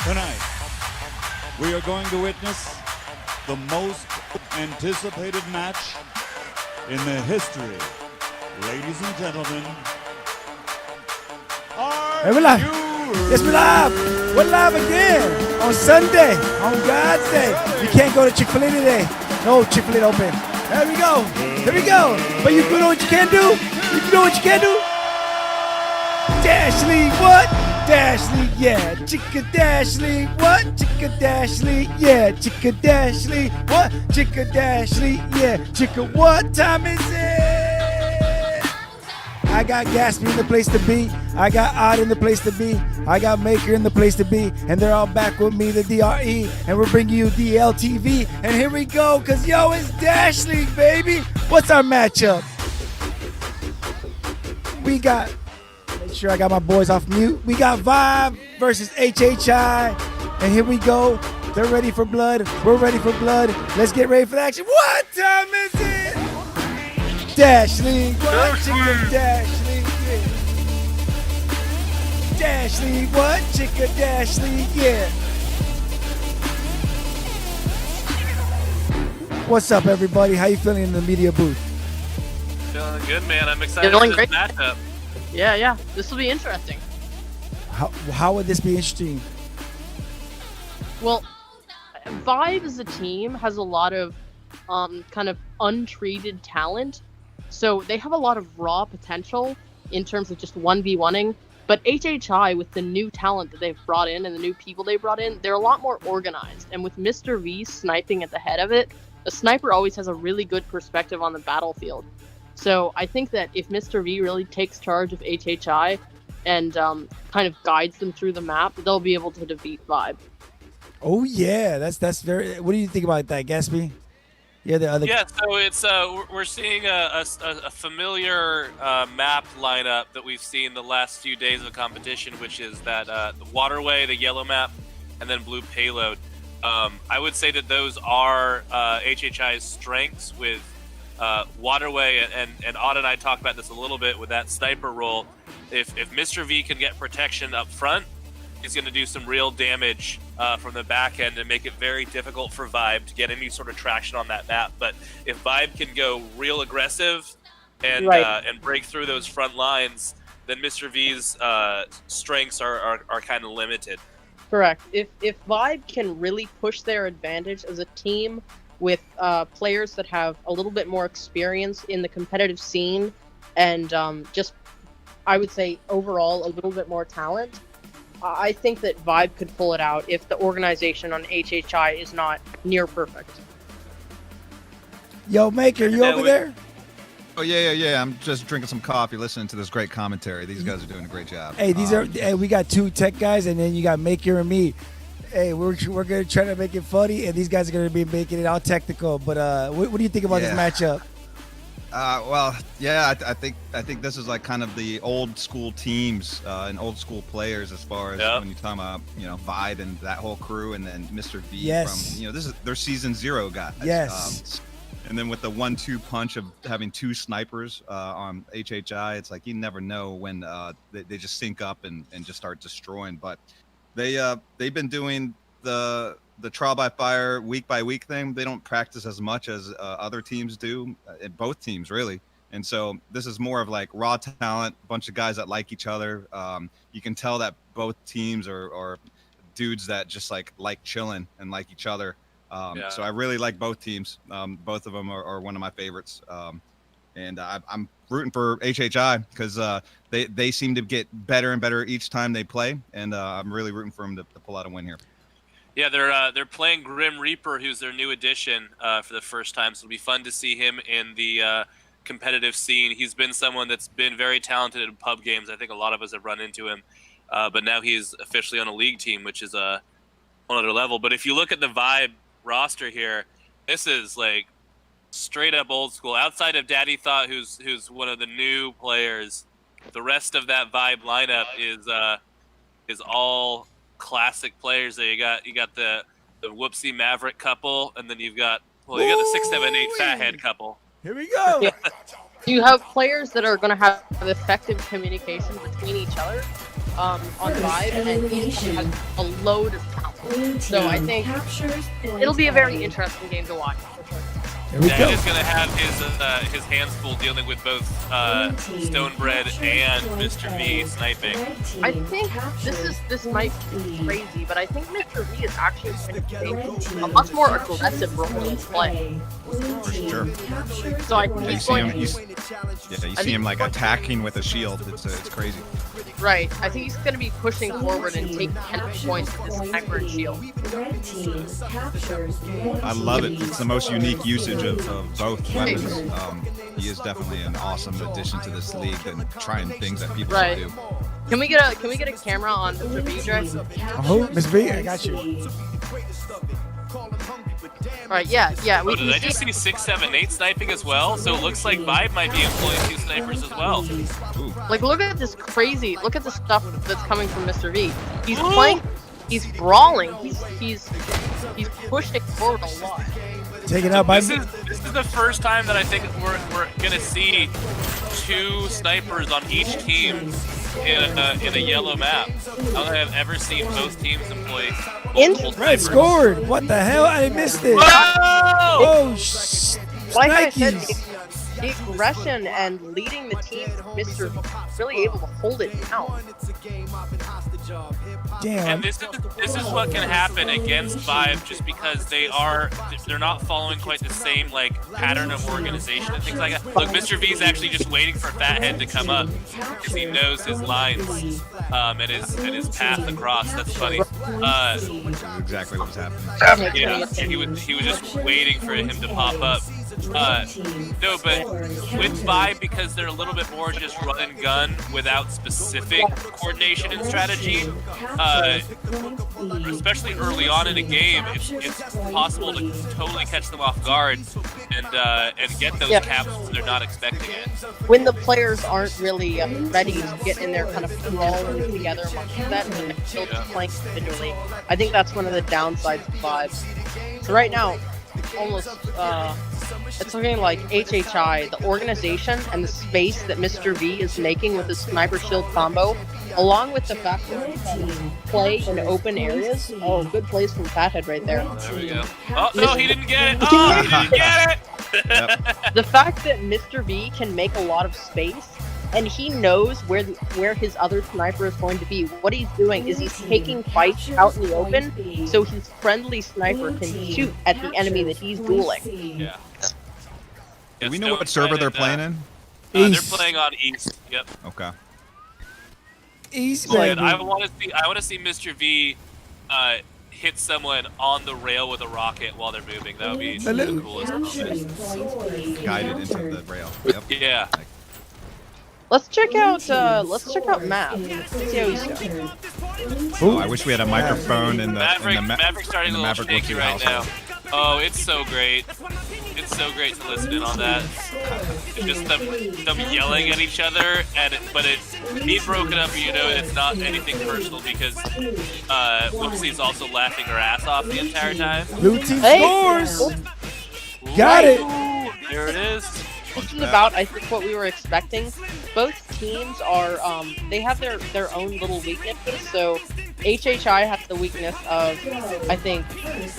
Tonight, we are going to witness the most anticipated match in the history. Ladies and gentlemen, Hey, we're live. Yes, we're live. We're live again on Sunday, on God's day. You can't go to Chick-fil-A today. No Chick-fil-A open. There we go. There we go. But you know what you can do? You know what you can do? Dash League, what? Dash League, yeah. Chicka Dash League, what? Chicka Dash League, yeah. Chicka Dash League, what? Chicka Dash League, yeah. Chicka, what time is it? I got Gatsby in the place to be. I got Odd in the place to be. I got Maker in the place to be. And they're all back with me, the DRE. And we're bringing you DLTV. And here we go, because yo, it's Dash League, baby. What's our matchup? We got, make sure I got my boys off mute. We got Vibe versus HHI. And here we go. They're ready for blood. We're ready for blood. Let's get ready for the action. What time is it? Dash League, what? Chicka Dash League, yeah. Dash League, what? Chicka Dash League, yeah. What's up, everybody? How you feeling in the media booth? Feeling good, man. I'm excited Feeling for this great. matchup. Yeah. This will be interesting. How would this be interesting? Well, Vibe as a team has a lot of kind of untreated talent. So they have a lot of raw potential in terms of just 1v1ing. But HHI, with the new talent that they've brought in and the new people they brought in, they're a lot more organized. And with Mr. V sniping at the head of it, a sniper always has a really good perspective on the battlefield. So I think that if Mr. V really takes charge of HHI and kind of guides them through the map, they'll be able to defeat Vibe. Oh yeah, that's very. What do you think about that, Gatsby? Yeah, the other. Yeah, so it's we're seeing a familiar map lineup that we've seen the last few days of competition, which is that the Waterway, the yellow map, and then blue payload. I would say that those are HHI's strengths with Waterway, and Odd and I talked about this a little bit with that sniper role. If Mr. V can get protection up front, he's going to do some real damage from the back end and make it very difficult for Vibe to get any sort of traction on that map. But if Vibe can go real aggressive and and break through those front lines, then Mr. V's strengths are kind of limited. Correct. If Vibe can really push their advantage as a team with players that have a little bit more experience in the competitive scene and just, I would say, overall a little bit more talent, I think that Vibe could pull it out if the organization on HHI is not near perfect. Yo, Maker, you over there? Oh yeah. I'm just drinking some coffee, listening to this great commentary. These guys are doing a great job. Hey, hey, we got two tech guys, and then you got Maker and me. Hey, we're gonna try to make it funny, and these guys are gonna be making it all technical. But what do you think about this matchup? Well, yeah, I think this is like kind of the old school teams and old school players as far as when you talk about Vibe and that whole crew, and then Mr. V from this is their season 0 guys. Yes. And then with the 1-2 punch of having two snipers on HHI, it's like you never know when they just sync up and just start destroying. But they've been doing the trial by fire week by week thing. They don't practice as much as other teams do, both teams really. And so this is more of like raw talent, a bunch of guys that like each other. You can tell that both teams are dudes that just like chilling and like each other. So I really like both teams. Both of them are one of my favorites. And I'm rooting for HHI because they seem to get better and better each time they play. And I'm really rooting for them to pull out a win here. Yeah, they're playing Grim Reaper, who's their new addition for the first time. So it'll be fun to see him in the competitive scene. He's been someone that's been very talented in pub games. I think a lot of us have run into him. But now he's officially on a league team, which is a whole other level. But if you look at the Vibe roster here, this is like straight up old school. Outside of Daddy Thought, who's one of the new players, the rest of that Vibe lineup is all classic players. There you got the Whoopsie Maverick couple, and then you've got the 6, 7, 8 Fathead couple. Here we go. Yeah. You have players that are going to have effective communication between each other. on Vibe, and he has a load of talent. So I think it'll be a very interesting game to watch. Here we Yeah, go. he's gonna have his hands full dealing with both Stonebread and Mr. V sniping. I think this might be crazy, but I think Mr. V is actually going to take a much more aggressive role in play. For sure. So I think Yeah, you he's see going him. You see him like attacking with a shield. It's crazy. right. I think he's going to be pushing forward and taking enemy points with his sniper and shield. I love it. It's the most unique usage of both weapons. He is definitely an awesome addition to this league and trying things that people Right. should do. Can we get a camera on Mr. V, Dre? Oh, Miss B, I got you. All right, yeah. We Oh, did I just see 6, 7, 8 sniping as well? So it looks like Vibe might be employing 2 snipers as well. Ooh. like look at this crazy. Look at the stuff that's coming from Mr. V. He's playing. He's brawling. He's pushing forward a lot. Taken out by This is the first time that I think we're gonna see 2 snipers on each team in a yellow map. I don't think I've ever seen both teams employ multiple Red snipers. scored. What the hell? I missed it. Whoa! Oh, Like I said, Nikes. the aggression and leading the team, Mr. V, really able to hold it down. Damn. And this is what can happen against Vibe, just because they're not following quite the same like pattern of organization and things like that. Look, Mr. V is actually just waiting for Fathead to come up because he knows his lines and his path across. That's funny. This is exactly what was happening. Yeah, he was just waiting for him to pop up. No, but with Vibe, because they're a little bit more just run and gun without specific coordination and strategy, especially early on in a game, it's possible to totally catch them off guard and get those caps when they're not expecting it. When the players aren't really ready to get in there kind of brawling together amongst that and still just playing individually, I think that's one of the downsides of Vibe. So right now, almost it's looking like HHI, the organization and the space that Mr. V is making with his sniper shield combo, along with the fact that he can play in open areas. Oh, good plays from Fathead right there. There we go. Oh, no, he didn't get it. Oh, he didn't get it. Yep. The fact that Mr. V can make a lot of space and he knows where his other sniper is going to be. What he's doing is he's taking fights out in the open so his friendly sniper can shoot at the enemy that he's dueling. Yeah. Do we know what server they're playing in? They're East. playing on East. Yep. Okay. East, And baby. I want to see Mr. V hit someone on the rail with a rocket while they're moving. That would be the coolest. Guided into the rail. Yep. Yeah. Let's check out Matt. See how he's doing. Oh, I wish we had a microphone in the Maverick's starting a little Maverick shaky Looking right now. household. Oh, it's so great. It's so great to listen in on that. It's just them yelling at each other, but being broken up, you know, it's not anything personal because Whoopsie's also laughing her ass off the entire time. Blue team Hey. scores. Got it. There it is. This is about, I think, what we were expecting. Both teams are, they have their own little weaknesses. So HHI has the weakness of, I think,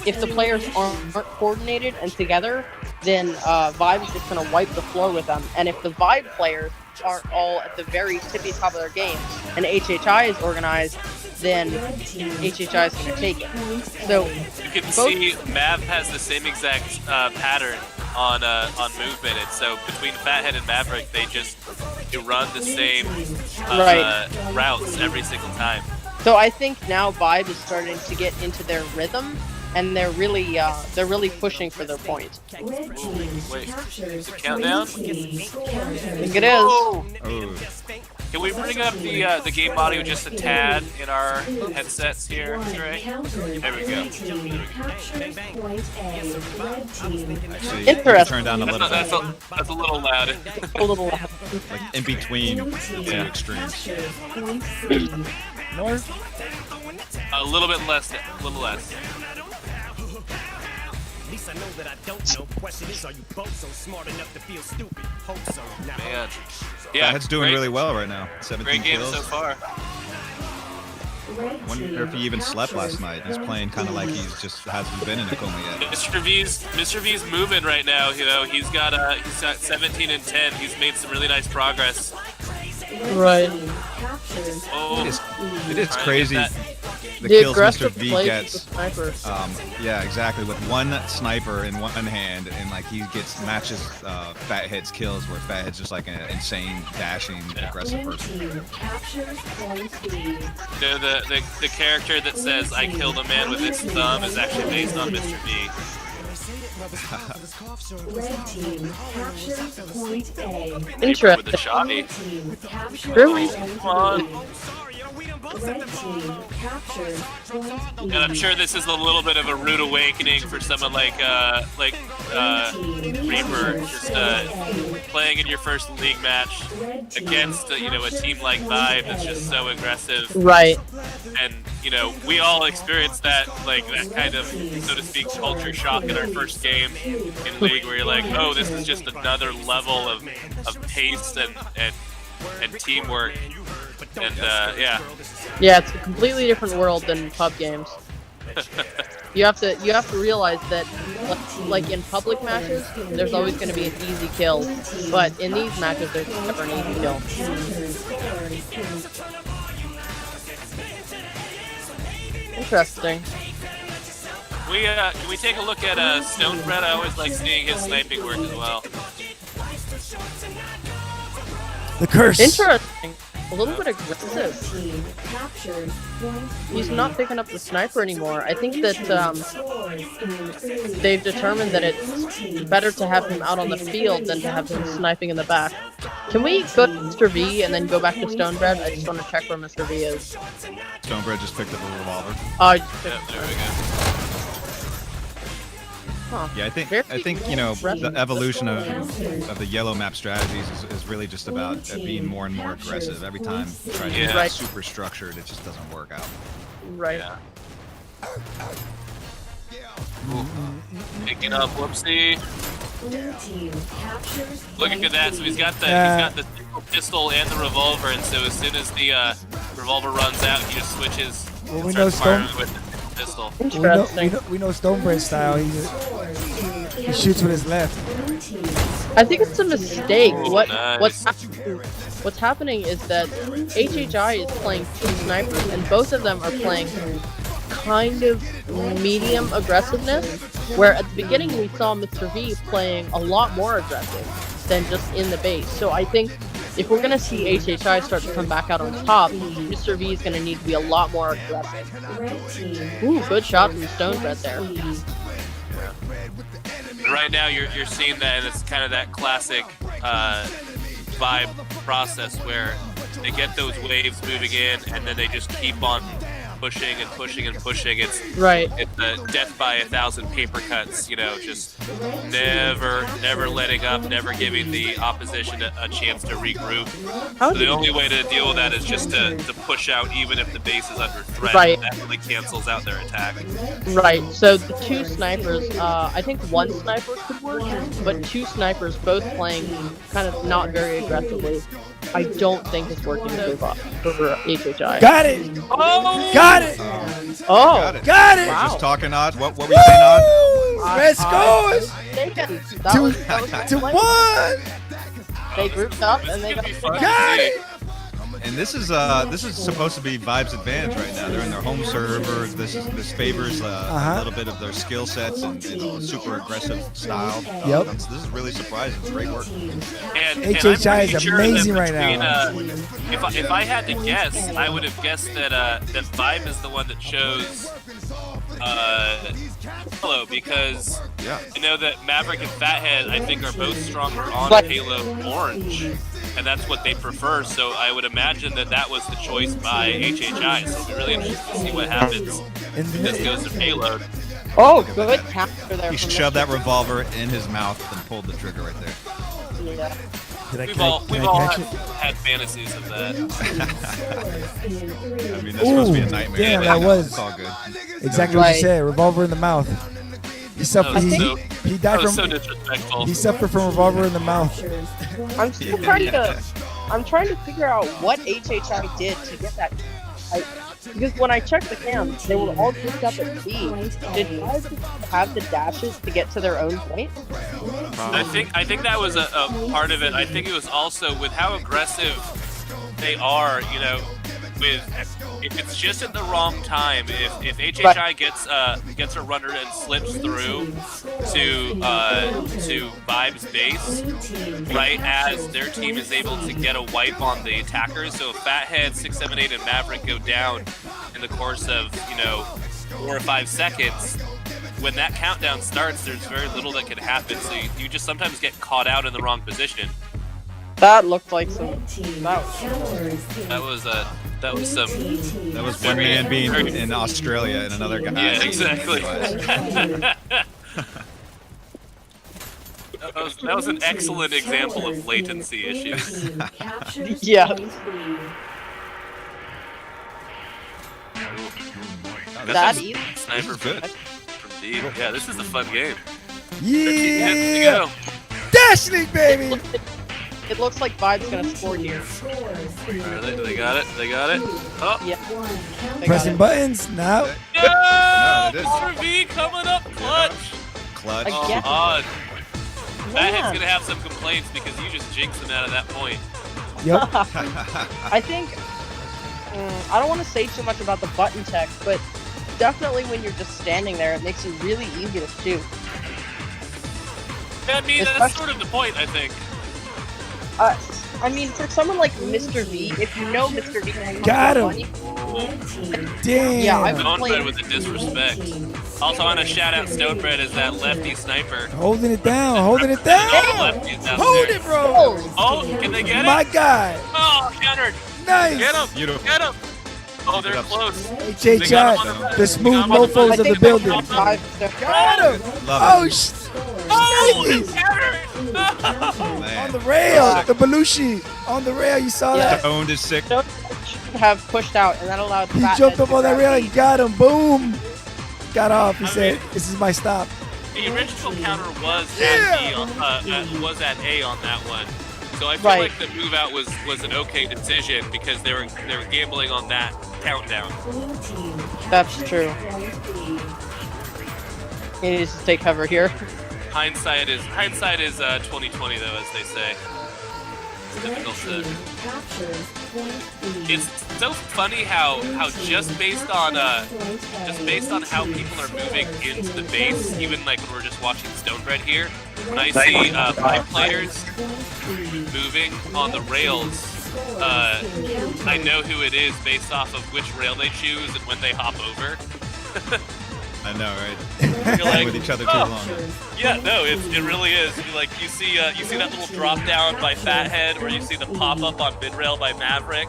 if the players aren't coordinated and together, then Vibe is just going to wipe the floor with them. And if the Vibe players aren't all at the very tippy top of their game, and HHI is organized, then HHI is going to take it. So You can see Mav has the same exact pattern on movement. And so between Fathead and Maverick, they run the same routes every single time. So I think now Vibe is starting to get into their rhythm, and they're really pushing for their point. Ooh, wait, is it countdown? I think it is. Oh. Oh, Can we bring up the game audio just a tad in our headsets here, Trey? There we go. actually, Interesting. turn down a little That's bit, a little loud. A little loud. like in between the two extremes. North. A little bit less. A little less. I know that I don't know. Question is, are you both so smart enough to feel stupid? Hope so. Now, Man. Yeah, Fathead's doing great- really well right now. 17 Great game kills. so far. Wonder if he even slept last night. He's playing kind of like he's just hasn't been in a coma yet. Mr. V's moving right now. You know, he's got 17 and 10. He's made some really nice progress. Right. Oh, It is crazy. The The kills Mr. aggressive V play gets. with the snipers. Yeah, exactly. With one sniper in one hand, and like he matches Fathead's kills, where Fathead's just like an insane, dashing, aggressive person. you know, the character that says "I killed a man with his thumb" is actually based on Mr. V. Interesting. With the shoddy. Really? Come on. And I'm sure this is a little bit of a rude awakening for someone like Reaper, just playing in your first league match against a team like Vibe that's just so aggressive. Right. And we all experienced that kind of, so to speak, culture shock in our first game in league, where you're like, oh, this is just another level of pace and teamwork. And yeah. Yeah, it's a completely different world than pub games. You have to realize that, like in public matches, there's always going to be an easy kill, but in these matches, there's never an easy kill. Interesting. Can we take a look at Stonebread? I always like seeing his sniping work as well. The curse. Interesting. A little bit aggressive. He's not picking up the sniper anymore. I think that they've determined that it's better to have him out on the field than to have him sniping in the back. Can we go to Mr. V and then go back to Stonebread? I just want to check where Mr. V is. Stonebread just picked up a revolver. Oh, I just Yeah, there we go. Huh. Yeah, I think the evolution of the yellow map strategies is really just about being more and more aggressive. Every time you try to Yeah. get Right. super structured, it just doesn't work out. Right. Yeah. Picking up, whoopsie. Look at that. So he's got the single pistol and the revolver, and so as soon as the revolver runs out, he just switches. Well, and we know starts firing Stone- with the single pistol. Interesting. We know Stonebread style. He shoots with his left. I think it's a mistake. Ooh, What's nice. what's happening is that HHI is playing two snipers, and both of them are playing kind of medium aggressiveness. Where at the beginning we saw Mr. V playing a lot more aggressive than just in the base. So I think if we're gonna see HHI start to come back out on top, Mr. V is gonna need to be a lot more aggressive. Ooh, good shot from Stonebread there. Right now, you're seeing that, and it's kind of that classic Vibe process where they get those waves moving in, and then they just keep on pushing and pushing and pushing. It's Right. It's a death by 1,000 paper cuts. Just never letting up, never giving the opposition a chance to regroup. How So do the you- only way to deal with that is just to push out, even if the base is under threat. Right. That really cancels out their attack. Right, so the two snipers, I think one sniper could work, but two snipers both playing kind of not very aggressively, I don't think it's working for HHI. Got it. Oh! Got it. Oh, Got it. Got it. Wow. Just talking, Odd. What were you saying, Odd? Woo! Red scores. Mistaken. Two That was to one. They grouped up and they got Got it. And this is supposed to be Vibe's advantage right now. They're in their home server. This favors a little bit of their skill sets and super aggressive style. Yep. This is really surprising. It's great work. And HHI I'm is pretty sure that amazing right now. If I had to guess, I would have guessed that that Vibe is the one that chose Halo, because Yeah. I know that Maverick and Fathead, I think, are both stronger on But- Halo Orange, and that's what they prefer. So I would imagine that was the choice by HHI. So it'll be really interesting to see what happens if this goes to payload. Oh, good capture there. He from shoved that Mr. revolver in his mouth and pulled the trigger right there. Yeah. We've all catch it? had fantasies of that. I mean, that's supposed to be a nightmare. Damn, but, that you know, was- It's all good. Exactly what you Right. said. Revolver in the mouth. He suffered. That was He That died was so from. disrespectful. He suffered from revolver in the mouth. I'm still trying to figure out what HHI did to get that. Because when I checked the cams, they were all grouped up at B. Did Vibe have the dashes to get to their own point? I think that was a part of it. I think it was also with how aggressive they are, you know, with if it's just at the wrong time, if HHI gets a runner and slips through to Vibe's base, right as their team is able to get a wipe on the attackers. So if Fathead, 678, and Maverick go down in the course of, you know, 4 or 5 seconds, when that countdown starts, there's very little that can happen. So you just sometimes get caught out in the wrong position. That looked like some. That was some. That was one man being in Australia and another guy. Yeah, exactly. That was an excellent example of latency issues. Yeah. That easy. Sniper Good. from D. Yeah, this is a fun game. Yeah! Go. Dash League, baby! It looks like Vibe's gonna score here. They got it. They got it. Oh. Yeah. They Pressing got buttons now. Yeah! No, it is. Mr. V coming up clutch. Clutch. Again. Oh, odd. it. Fathead's gonna have some complaints because you just jinxed him out of that point. Yep. I think I don't want to say too much about the button tech, but definitely when you're just standing there, it makes it really easy to shoot. I mean, that's sort of the point, I think. I mean, for someone like Mr. V, if you know Mr. V, Got him. Damn. Yeah, I've Stonebread played. with the disrespect. Also, I want to shout out Stonebread as that lefty sniper. Holding it down, holding it All the down. lefties out Hold there. it, bro. Oh, can they get My it? guy. Oh, countered. Nice. Get him. Beautiful. Get him. Oh, they're close. HHI, the smooth mofos I of the think building. Got him. Love Oh, it. Oh, Nice. they countered. Man. On the rail, Sick. the Belushi. On the rail, you saw Yeah. that? Owned is sick. Don't have pushed out, and that allowed. He Fathead jumped up to on that grab rail me. and got him. Boom. Got off. He I said, mean- "This is my stop." The original counter was Yeah. at B on, was at A on that one. So I feel Right. like the move out was an okay decision because they were gambling on that countdown. That's true. He needs to take cover here. Hindsight is 2020 though, as they say. It's difficult to. It's so funny how just based on how people are moving into the base, even like when we're just watching Stonebread here, when I see my players moving on the rails, I know who it is based off of which rail they choose and when they hop over. I know, right? You're like, with each other too "Oh." long. Yeah, no, it really is. You see that little drop down by Fathead, or you see the pop up on mid rail by Maverick,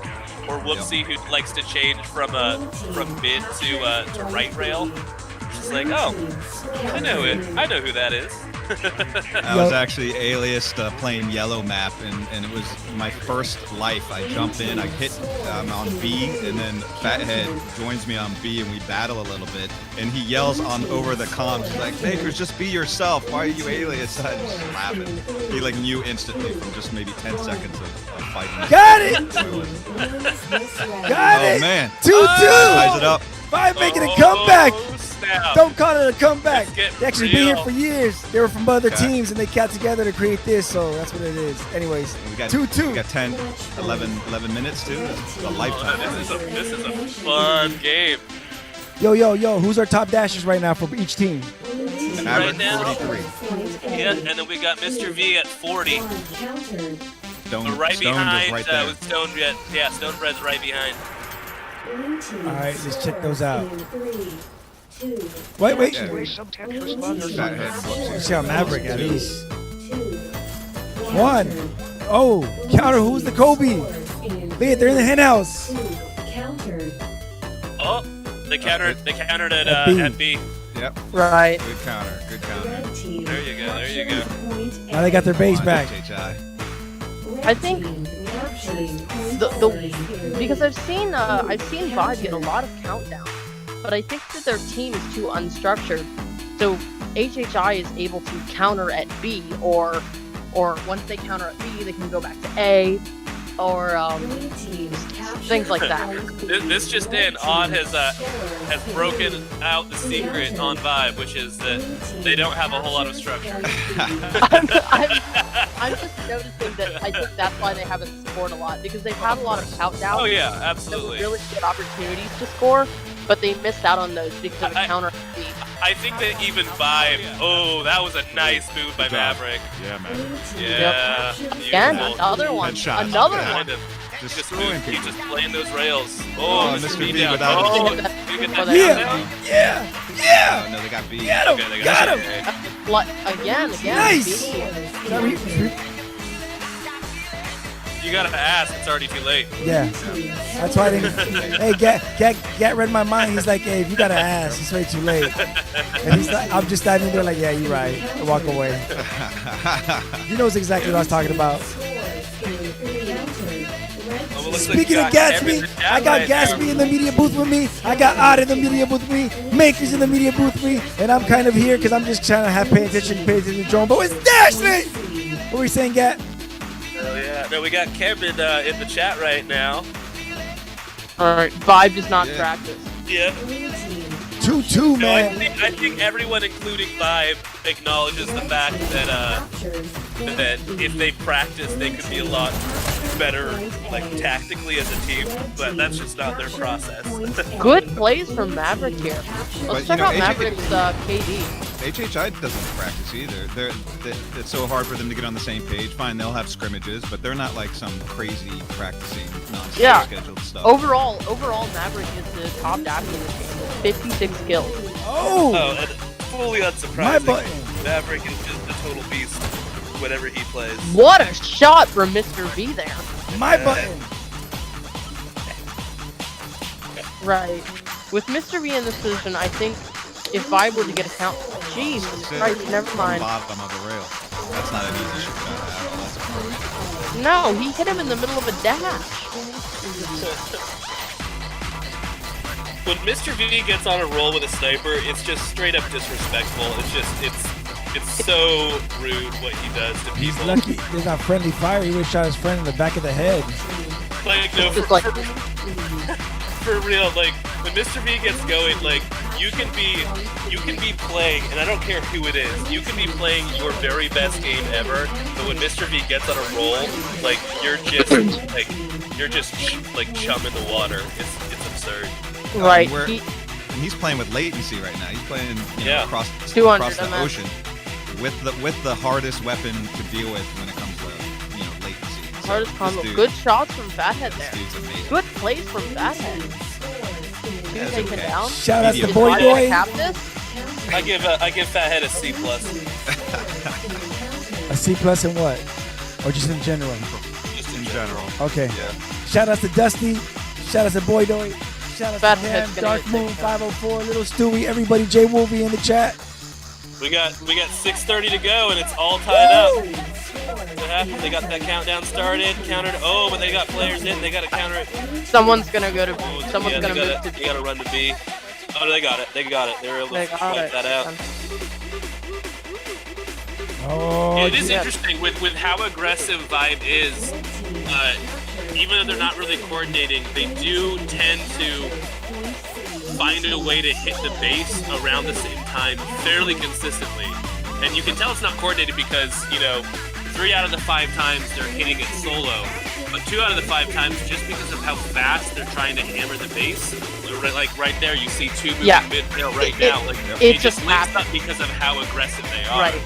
or Whoopsie who likes to change from mid to right rail. It's like, oh, I know it. I know who that is. I was actually aliased playing yellow map, and it was my first life. I jump in, I hit on B, and then Fathead joins me on B, and we battle a little bit. And he yells on over the comms, he's like, "Makers, just be yourself. Why are you alias?" I just laughing. He like knew instantly from just maybe 10 seconds of fighting. Got it. Got Oh it. man, 2-2. ties it up. Vibe making a comeback. Oh, snap. Don't call it a comeback. Let's get They actually been here real. for years. They were from other Okay. teams, and they got together to create this, so that's what it is. Anyways, We got 2-2. We got 10, 11 minutes too. It's a lifetime. This is a fun game. Yo, who's our top dashers right now for each team? Maverick now- 43. Yeah, and then we got Mr. V at 40. Stone, But right Stone behind is right there. with Stonebread. Yeah, Stonebread's right behind. All right, let's check those out. Wait. Yeah. Fathead, whoopsie. Let's see how Maverick at least. 1. Oh, counter. Who's the Kobe? Look at, they're in the hen house. Oh, they countered at At B. at B. Yep. Right. Good counter. Good counter. There you go. Now they got their base back. HHI. I think the because I've seen Vibe get a lot of countdown, but I think that their team is too unstructured. So HHI is able to counter at B, or once they counter at B, they can go back to A. or things like that. This just in, Odd has broken out the secret on Vibe, which is that they don't have a whole lot of structure. I'm just noticing that I think that's why they haven't scored a lot, because they've had a lot of countdowns. Oh yeah, That absolutely. were really good opportunities to score, but they missed out on those because of the counter speed. I think that even Vibe. Oh, that was a nice move by Good job. Maverick. Yeah, man. Yeah. Again, beautiful. another one. Headshot. Another Yeah. one. Kind of. Just Just throwing he's people. just playing those rails. Oh, Oh, Mr. Mr. V V down. without Oh, it. you get For that the- down? Yeah, yeah. Oh, no, they got beat. Get him, Okay, they got got him. it. Again. Nice. B. You gotta ask. It's already too late. Yeah, that's why I didn't. Hey, Gat read my mind. He's like, hey, if you gotta ask, it's way too late. And he's like, I'm just standing there like, yeah, you're right. I walk away. He knows exactly what I was talking about. Oh, well, looks like Speaking you of got Kevin Gatsby, the Chat I got right there. Gatsby in the media booth with me. I got Odd in the media booth with me. Makers in the media booth with me. And I'm kind of here because I'm just trying to pay attention to Drone. But it's Dashley! What were you saying, Gat? Oh yeah. No, we got Kevin in the chat right now. All right, Vibe does not Yeah. practice. Yeah. 2-2, No, I man. think everyone, including Vibe, acknowledges the fact that if they practice, they could be a lot better, like tactically as a team. But that's just not their process. Good plays from Maverick here. But, Let's you check know, out HHI Maverick's KD. HHI doesn't practice either. It's so hard for them to get on the same page. Fine, they'll have scrimmages, but they're not like some crazy practicing, Yeah. scheduled stuff. Overall, Maverick is the top dash in this game with 56 kills. Oh, Oh, and fully my unsurprising. button. Maverick is just a total beast whenever he plays. What a shot from Mr. V there. My button. Right. With Mr. V in this position, I think if Vibe were to get a count, Jesus Christ, never From mind. bottom of the rail. That's not an easy shot at all. That's a pro. No, he hit him in the middle of a dash. When Mr. V gets on a roll with a sniper, it's just straight up disrespectful. It's so rude what he does to He's people. lucky there's not friendly fire. He would have shot his friend in the back of the head. Like, no, Just like, for real, like when Mr. V gets going, like you can be playing, and I don't care who it is, you can be playing your very best game ever, but when Mr. V gets on a roll, like you're just like chum in the water. It's absurd. right. We're- He, And he's playing with latency right now. He's playing Yeah. across 200 the on that. ocean with the hardest weapon to deal with when it comes to latency. So hardest this combo. dude- Good shots from Fathead This there. dude's amazing. Good plays from Fathead. Two That's taken okay. down. Shout out to Medium. Boy Is Vibe gonna Boy. cap this? I give Fathead a C+. A C plus in what? Or just in general? Just In general. Okay. Yeah. Shout out to Dusty. Shout out to Boy Boy. Shout out Bad to Cam, head's gonna Dark get Moon, taken out. 504, Little Stewie, everybody, J Wolvie in the chat. We got 6:30 to go, and it's all tied up. What happened? They got that countdown started, countered. Oh, but they got players in. They got to counter it. Someone's gonna go to. Oh, Someone's yeah, gonna they move gotta, to. they gotta run to B. Oh, no, they got it. They got it. They were able They to got wipe it. that out. Oh, Yeah, it is yeah. interesting with how aggressive Vibe is. Even though they're not really coordinating, they do tend to find a way to hit the base around the same time fairly consistently. And you can tell it's not coordinated because, 3 out of the 5 times they're hitting it solo, but 2 out of the 5 times just because of how fast they're trying to hammer the base. Like right there, you see 2 moving Yeah. mid-rail right It- now. Like it they just just links happens. up because of how aggressive they are. Right.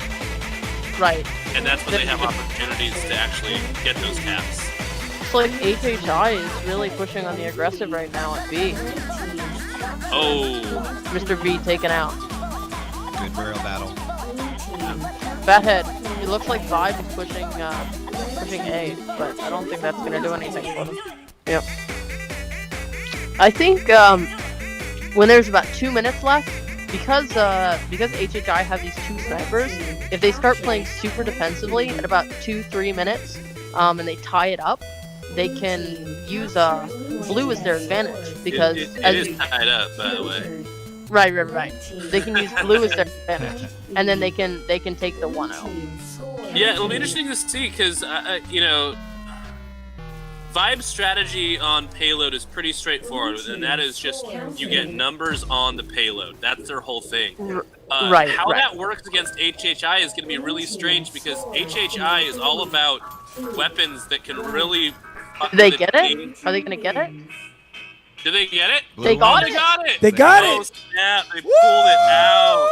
Right. And that's when they have opportunities to actually get those caps. It's like HHI is really pushing on the aggressive right now at B. Oh, Mr. V taken out. Good barrel battle. Fathead. It looks like Vibe is pushing A, but I don't think that's gonna do anything for them. Yep. I think when there's about 2 minutes left, because HHI have these 2 snipers, if they start playing super defensively at about 2-3 minutes, and they tie it up, they can use blue as their advantage because it as is tied up, by the way. right. They can use blue as their advantage, and then they can take the 1-0. Yeah, it'll be interesting to see because Vibe's strategy on payload is pretty straightforward, and that is just you get numbers on the payload. That's their whole thing. Right. How that works against HHI is going to be really strange because HHI is all about weapons that can really. Did they get it? Are they gonna get it? Did they get it? They got They it. got it. They got Oh, it. snap! They pulled it out.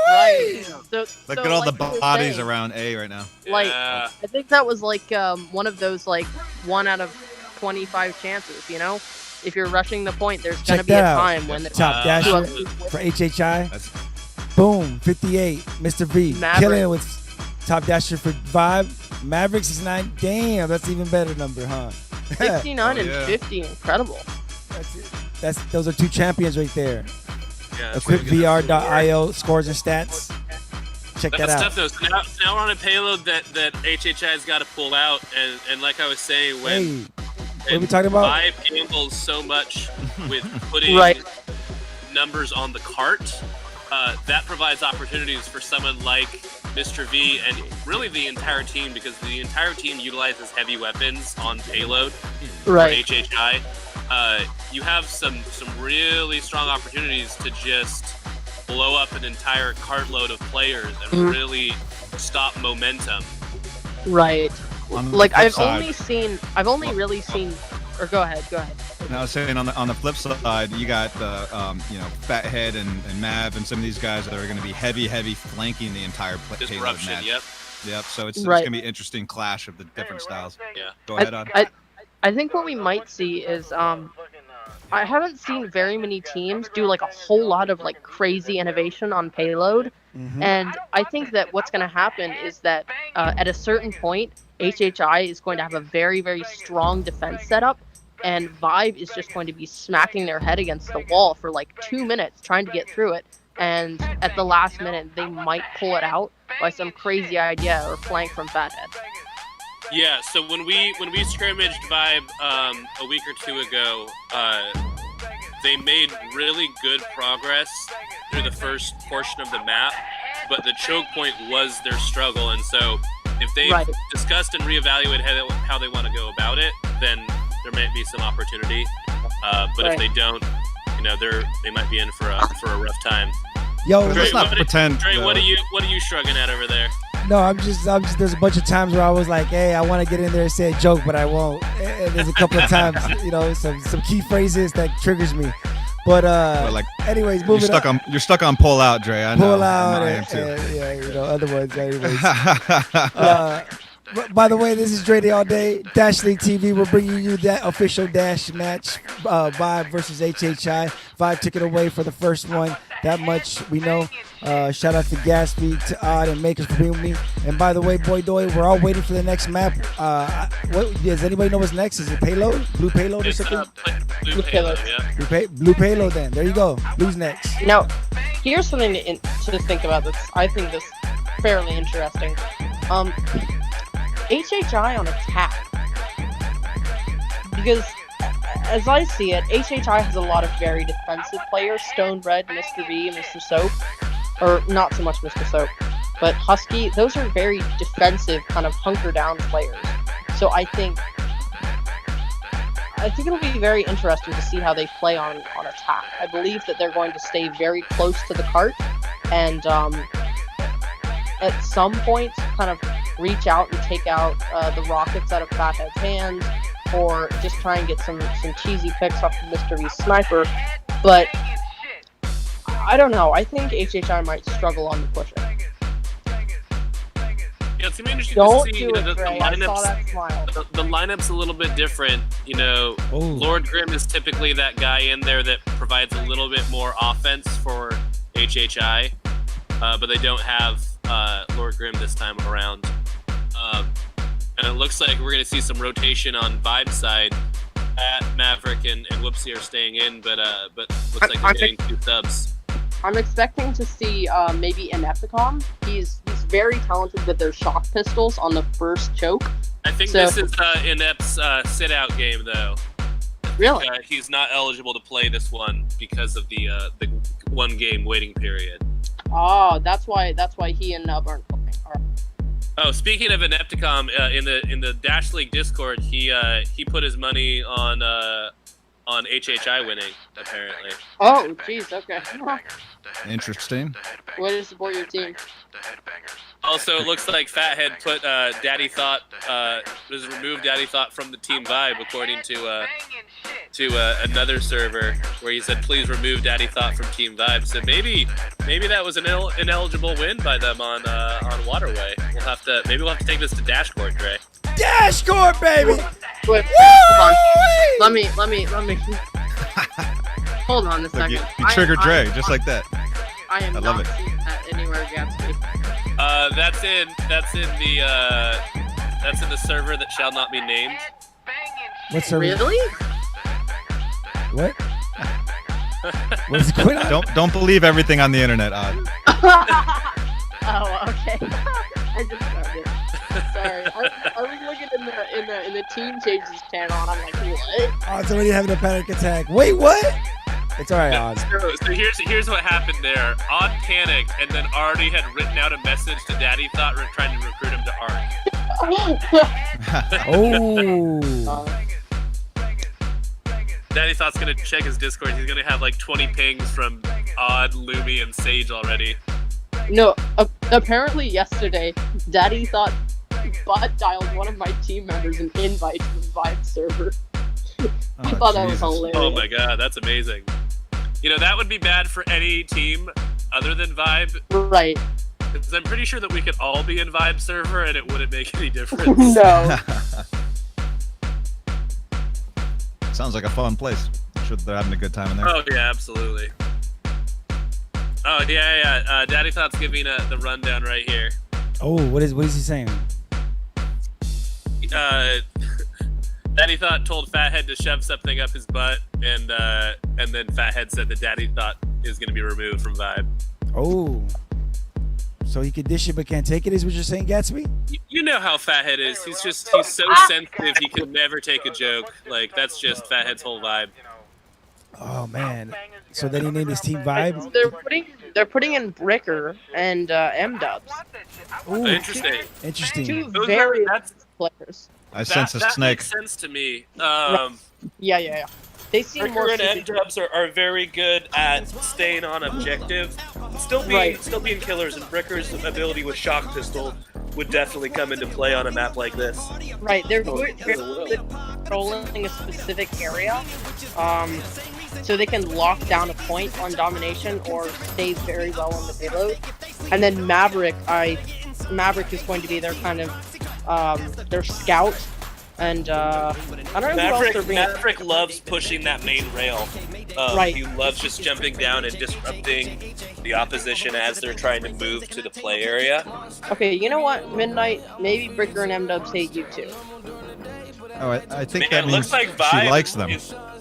Right. Look So, at all like the you were bodies saying, around A right now. Like, Yeah. I think that was like one of those like 1 out of 25 chances. You know, if you're rushing the point, there's gonna Check be a that out. time when there's Top dasher two other people for HHI. That's Boom, 58. Mr. V Maverick. killing it with top dasher for Vibe. Maverick 69. Damn, that's even better number, huh? 69 and yeah. 50. Incredible. That's it. Those are two champions right there. Yeah, that's EquipVR.io scores and stats. Check that That's out. tough though. So now we're on a payload that HHI's got to pull out, and like I was saying, when Hey, what are we talking about? Vibe handles so much with putting Right. numbers on the cart, that provides opportunities for someone like Mr. V and really the entire team, because the entire team utilizes heavy weapons on payload for Right. HHI. You have some really strong opportunities to just blow up an entire cartload of players and Mhm. really stop momentum. Right. on the Like flip I've side. only really seen. Or go ahead. And I was saying on the flip side, you got the Fathead and Mav and some of these guys that are going to be heavy flanking the entire payload Disruption, match. yep. Yep. So it's Right. going to be an interesting clash of the different styles. Yeah. Go ahead, Odd. I think what we might see is I haven't seen very many teams do like a whole lot of like crazy innovation on payload, Mhm. and I think that what's going to happen is that at a certain point, HHI is going to have a very, very strong defense setup, and Vibe is just going to be smacking their head against the wall for like 2 minutes trying to get through it, and at the last minute they might pull it out by some crazy idea or flank from Fathead. Yeah, so when we scrimmaged Vibe a week or two ago, they made really good progress through the first portion of the map, but the choke point was their struggle, and so if they Right. discussed and reevaluate how they want to go about it, then there might be some opportunity. But Right. if they don't, they might be in for a rough time. Yo, Dre, Let's not what- pretend. Dre, what though. are you shrugging at over there? no, I'm just. There's a bunch of times where I was like, "Hey, I want to get in there and say a joke, but I won't." And there's a couple of times, some key phrases that triggers me. But But, like, anyways, You're moving stuck on. on. You're stuck on pull out, Dre. I know. Pull out. I am too. Yeah, other ones. Anyways. By the way, this is Dre Day All Day, Dash League TV. We're bringing you that official Dash match, Vibe versus HHI. Vibe took it away for the first one. That much we know. Shout out to Gatsby, to Odd, and Makers for being with me. And by the way, Boy Doy, we're all waiting for the next map. Does anybody know what's next? Is it Payload? Blue Payload or It's something? Blue Payload, yeah. Blue Payload then. There you go. Blue's next. Now, here's something to think about. I think this fairly interesting. HHI on attack, because as I see it, HHI has a lot of very defensive players: Stonebread, Mr. V, and Mr. Soap, or not so much Mr. Soap, but Husky. Those are very defensive, kind of hunker down players. So I think it'll be very interesting to see how they play on attack. I believe that they're going to stay very close to the cart, and at some point kind of reach out and take out the rockets out of Fathead's hands, or just try and get some cheesy picks off of Mr. V's sniper. But I don't know. I think HHI might struggle on the pushing. Yeah, it's gonna be interesting Don't to see. do it, The Dre. I saw lineups. that smile. The lineup's a little bit different. Oh. Lord Grim is typically that guy in there that provides a little bit more offense for HHI, but they don't have Lord Grim this time around. And it looks like we're going to see some rotation on Vibe side. Maverick and Whoopsie are staying in, but looks like they're getting 2 subs. I'm expecting to see maybe an Epicom. He's very talented with their shock pistols on the first choke. I think So- this is Inept's sit-out game, though. Really? He's not eligible to play this one because of the 1 game waiting period. Oh, that's why he and Nub aren't playing. All right. Oh, speaking of Inepticom, in the Dash League Discord, he put his money on HHI winning apparently. Oh, jeez. Okay. Interesting. Way to support your team. Also, it looks like Fathead put Daddy Thought was removed Daddy Thought from the Team Vibe according to another server where he said please remove Daddy Thought from Team Vibe. So maybe that was an ineligible win by them on Waterway. We'll have to take this to Dash Court, Dre. Dash court, baby. Wait, hold on. Let me. Hold on a Look, second. you triggered Dre just like that. I am I love not it. seeing that anywhere, Gatsby. That's in the server that shall not be named. What's her? Really? What? What's going on? Don't believe everything on the internet, Odd. Oh, okay. I just found it. Sorry, I was looking in the team changes channel, and I'm like, what? Odd's already having a panic attack. Wait, what? It's all right, Odd. So here's what happened there. Odd panicked and then already had written out a message to Daddy Thought trying to recruit him to ARC. Oh. Daddy Thought's gonna check his Discord. He's gonna have like 20 pings from Odd, Lumi, and Sage already. No, apparently yesterday, Daddy Thought bot dialed one of my team members an invite to the Vibe server. I thought that was hilarious. Oh my god, that's amazing. You know, that would be bad for any team other than Vibe. Right. Because I'm pretty sure that we could all be in Vibe server and it wouldn't make any difference. No. Sounds like a fun place. I'm sure they're having a good time in there. Oh yeah, absolutely. Oh yeah. Daddy Thought's giving the rundown right here. Oh, what is he saying? Daddy Thought told Fathead to shove something up his butt, and then Fathead said that Daddy Thought is going to be removed from Vibe. Oh. So he can dish it but can't take it, is what you're saying, Gatsby? You know how Fathead is. He's so sensitive he could never take a joke. Like, that's just Fathead's whole vibe. Oh, man. So then he named his team Vibe? They're putting in Bricker and M-Dubs. Ooh, Interesting. interesting. Two Those very that's- players. I sense a that snake. makes sense to me. Yeah. They seem more Bricker and suited to- M-Dubs are very good at staying on objective, still being killers, and Bricker's ability with Shock Pistol would definitely come into play on a map like this. Right, they're good controlling a specific area, so they can lock down a point on domination or stay very well on the payload. And then Maverick is going to be their kind of their scout. And I don't know who else they're bringing. Maverick loves pushing that main rail. Right. He loves just jumping down and disrupting the opposition as they're trying to move to the play area. Okay, you know what, Midnight? Maybe Bricker and M-Dubs hate you too. Oh, I think Man, that means looks like she Vibe likes them.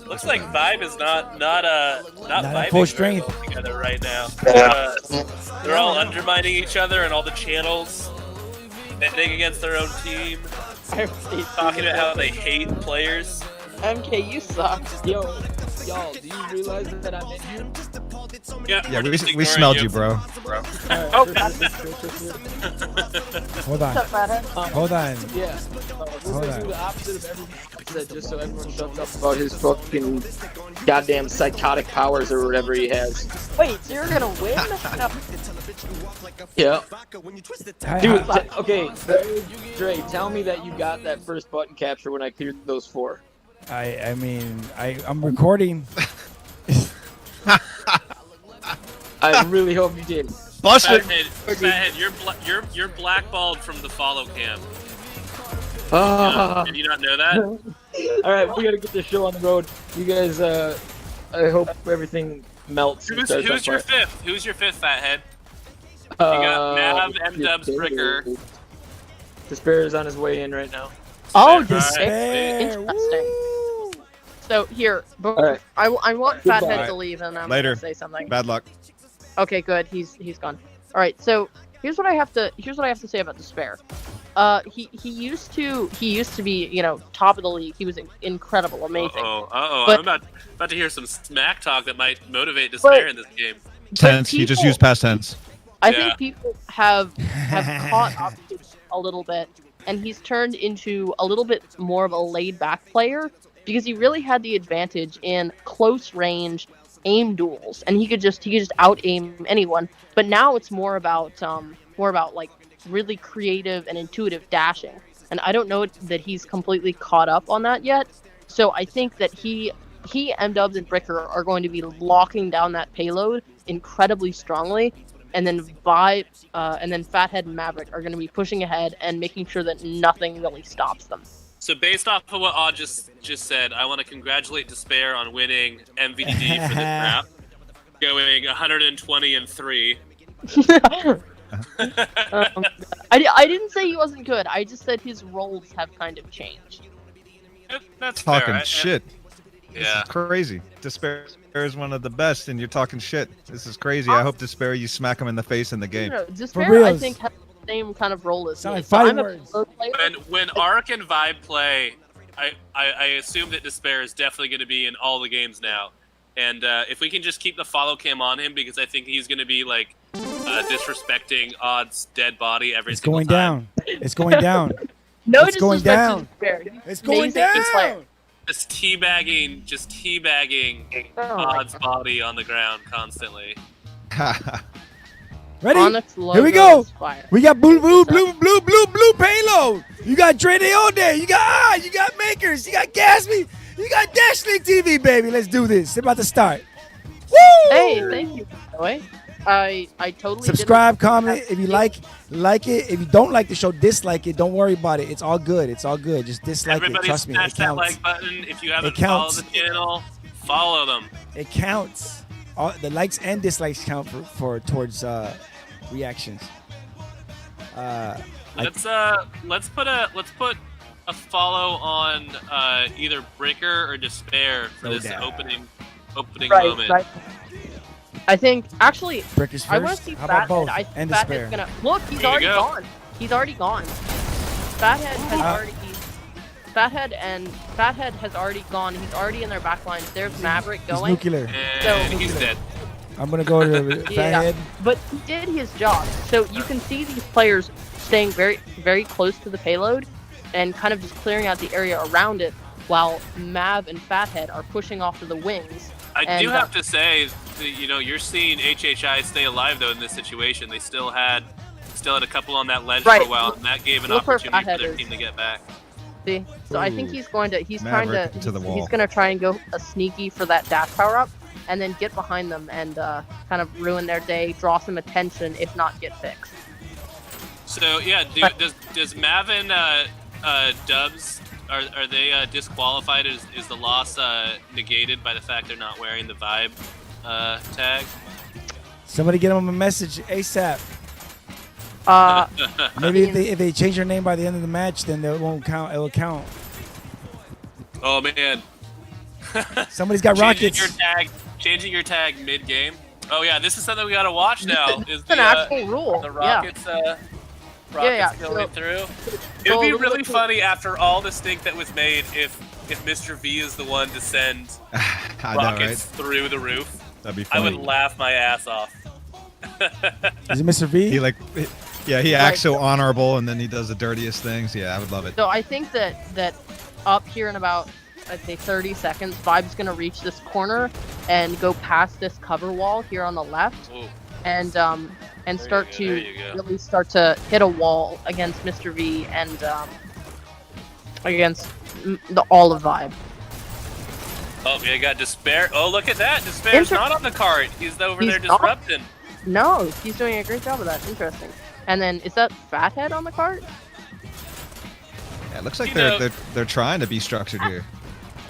Looks like Vibe is not vibing full strength together right now. They're all undermining each other and all the channels, betting against their own team. Talking about how they hate players. MK, you suck. Yo, y'all, do you realize that I'm in here? Yeah, we're just we ignoring smelled you, bro. Oh, Hold on. Hold on. Yeah. We're Hold gonna on. do the opposite of everything he said, just so everyone shuts up about his fucking goddamn psychotic powers or whatever he has. Wait, so you're gonna win? No. Yeah. Hi, Dude, hi. okay, Dre, tell me that you got that first button capture when I cleared those 4. I mean, I'm recording. I really hope you did. Busted. Fathead, you're blackballed from the follow cam. Ah. Did you not know that? All right, we gotta get this show on the road. You guys, I hope everything melts. and starts on Who's your fire. fifth? Who's your fifth, Fathead? got Mav, M-Dubs, Bricker. Despair is on his way in right now. Oh, Despair. interesting. So here, Alright. I want Goodbye. Fathead to leave, and I'm Later. gonna say something. Bad luck. Okay, good. He's gone. All right. So here's what I have to say about Despair. He used to be top of the league. He was incredible, amazing. Uh-oh. But- I'm about to hear some smack talk that might motivate Despair in this game. Tense. He just people- used past tense. I Yeah. think people have caught up a little bit, and he's turned into a little bit more of a laid-back player because he really had the advantage in close range aim duels, and he could just out aim anyone. But now it's more about like really creative and intuitive dashing, and I don't know that he's completely caught up on that yet. So I think that he M-Dubs and Bricker are going to be locking down that payload incredibly strongly, and then Fathead and Maverick are going to be pushing ahead and making sure that nothing really stops them. So based off of what Odd just said, I want to congratulate Despair on winning MVD for this map, going 120-3. I didn't say he wasn't good. I just said his roles have kind of changed. That's Talking fair. shit. This Yeah. is crazy. Despair is one of the best, and you're talking shit. This is crazy. I hope Despair, you smack him in the face in the game. No, For Despair, I reals. think, has the same kind of role as Sound me. like So fighting I'm a words. payload player. When Arc and Vibe play, I assume that Despair is definitely going to be in all the games now. And if we can just keep the follow cam on him, because I think he's going to be like disrespecting Odd's dead body every It's single going time. down. It's going down. No It's going disrespect down. to Despair. He's It's an going amazing player. down. Just teabagging Oh my Odd's body on the ground constantly. Ready? Onyx Here we logo go. is fire. We got blue payload. You got Dre on there. You got you got Makers. You got Gasby. You got Dash League TV, baby. Let's do this. It's about to start. Woo! Hey, thank you, by the way. I totally Subscribe, didn't- comment. If you like it. If you don't like the show, dislike it. Don't worry about it. It's all good. It's all good. Just dislike Everybody it. Trust me. smash It that counts. like button. If you haven't counts. followed the channel, follow them. It counts. All the likes and dislikes count for towards reactions. Let's put a follow on either Breaker or Despair for No this doubt. opening Right, moment. right. I think actually Breakers I want first. to see How about Fathead. both? I think And Fathead's Despair. gonna look. He's Here we already go. gone. He's already gone. Fathead has already. Fathead has already gone. He's already in their back lines. There's Maverick He's going. nuclear. And So- he's dead. I'm gonna go to Fathead. But he did his job. So you can see these players staying very, very close to the payload and kind of just clearing out the area around it while Mav and Fathead are pushing off to the wings. I And, do have to say, that, you're seeing HHI stay alive though in this situation. They still had a couple on that ledge Right. for a while, and that gave an Look where opportunity for Fathead their is. team to get back. See? So I think Ooh. he's trying to Maverick to the he's wall. gonna try and go a sneaky for that dash power up and then get behind them and kind of ruin their day, draw some attention, if not get fixed. So yeah, does Mavin Dubs are they disqualified? Is the loss negated by the fact they're not wearing the Vibe tag? Somebody get him a message ASAP. Maybe if they change their name by the end of the match, then it won't count. It will count. Oh man, Somebody's got rockets. Changing your tag mid game. Oh yeah, this is something we gotta watch now. Is It's an actual rule. the Yeah. rockets yeah. going So- through? So It would be a little really bit- funny after all the stink that was made if Mr. V is the one to send I know, rockets right? through the roof. That'd be I funny. would laugh my ass off. Is it Mr. V? He acts so honorable, and then he does the dirtiest things. Yeah, I would love it. So I think that up here in about, I'd say 30 seconds, Vibe's gonna reach this corner and go past this cover wall here on the left, Ooh. and start you go, there to you go. really start to hit a wall against Mr. V and against all of Vibe. Oh, yeah, got Despair. Oh, look at that. Despair's Inter- not on the cart. He's over He's there not? disrupting. No, he's doing a great job of that. Interesting. And then is that Fathead on the cart? Yeah, it looks like You they're, know- they're trying to be structured here.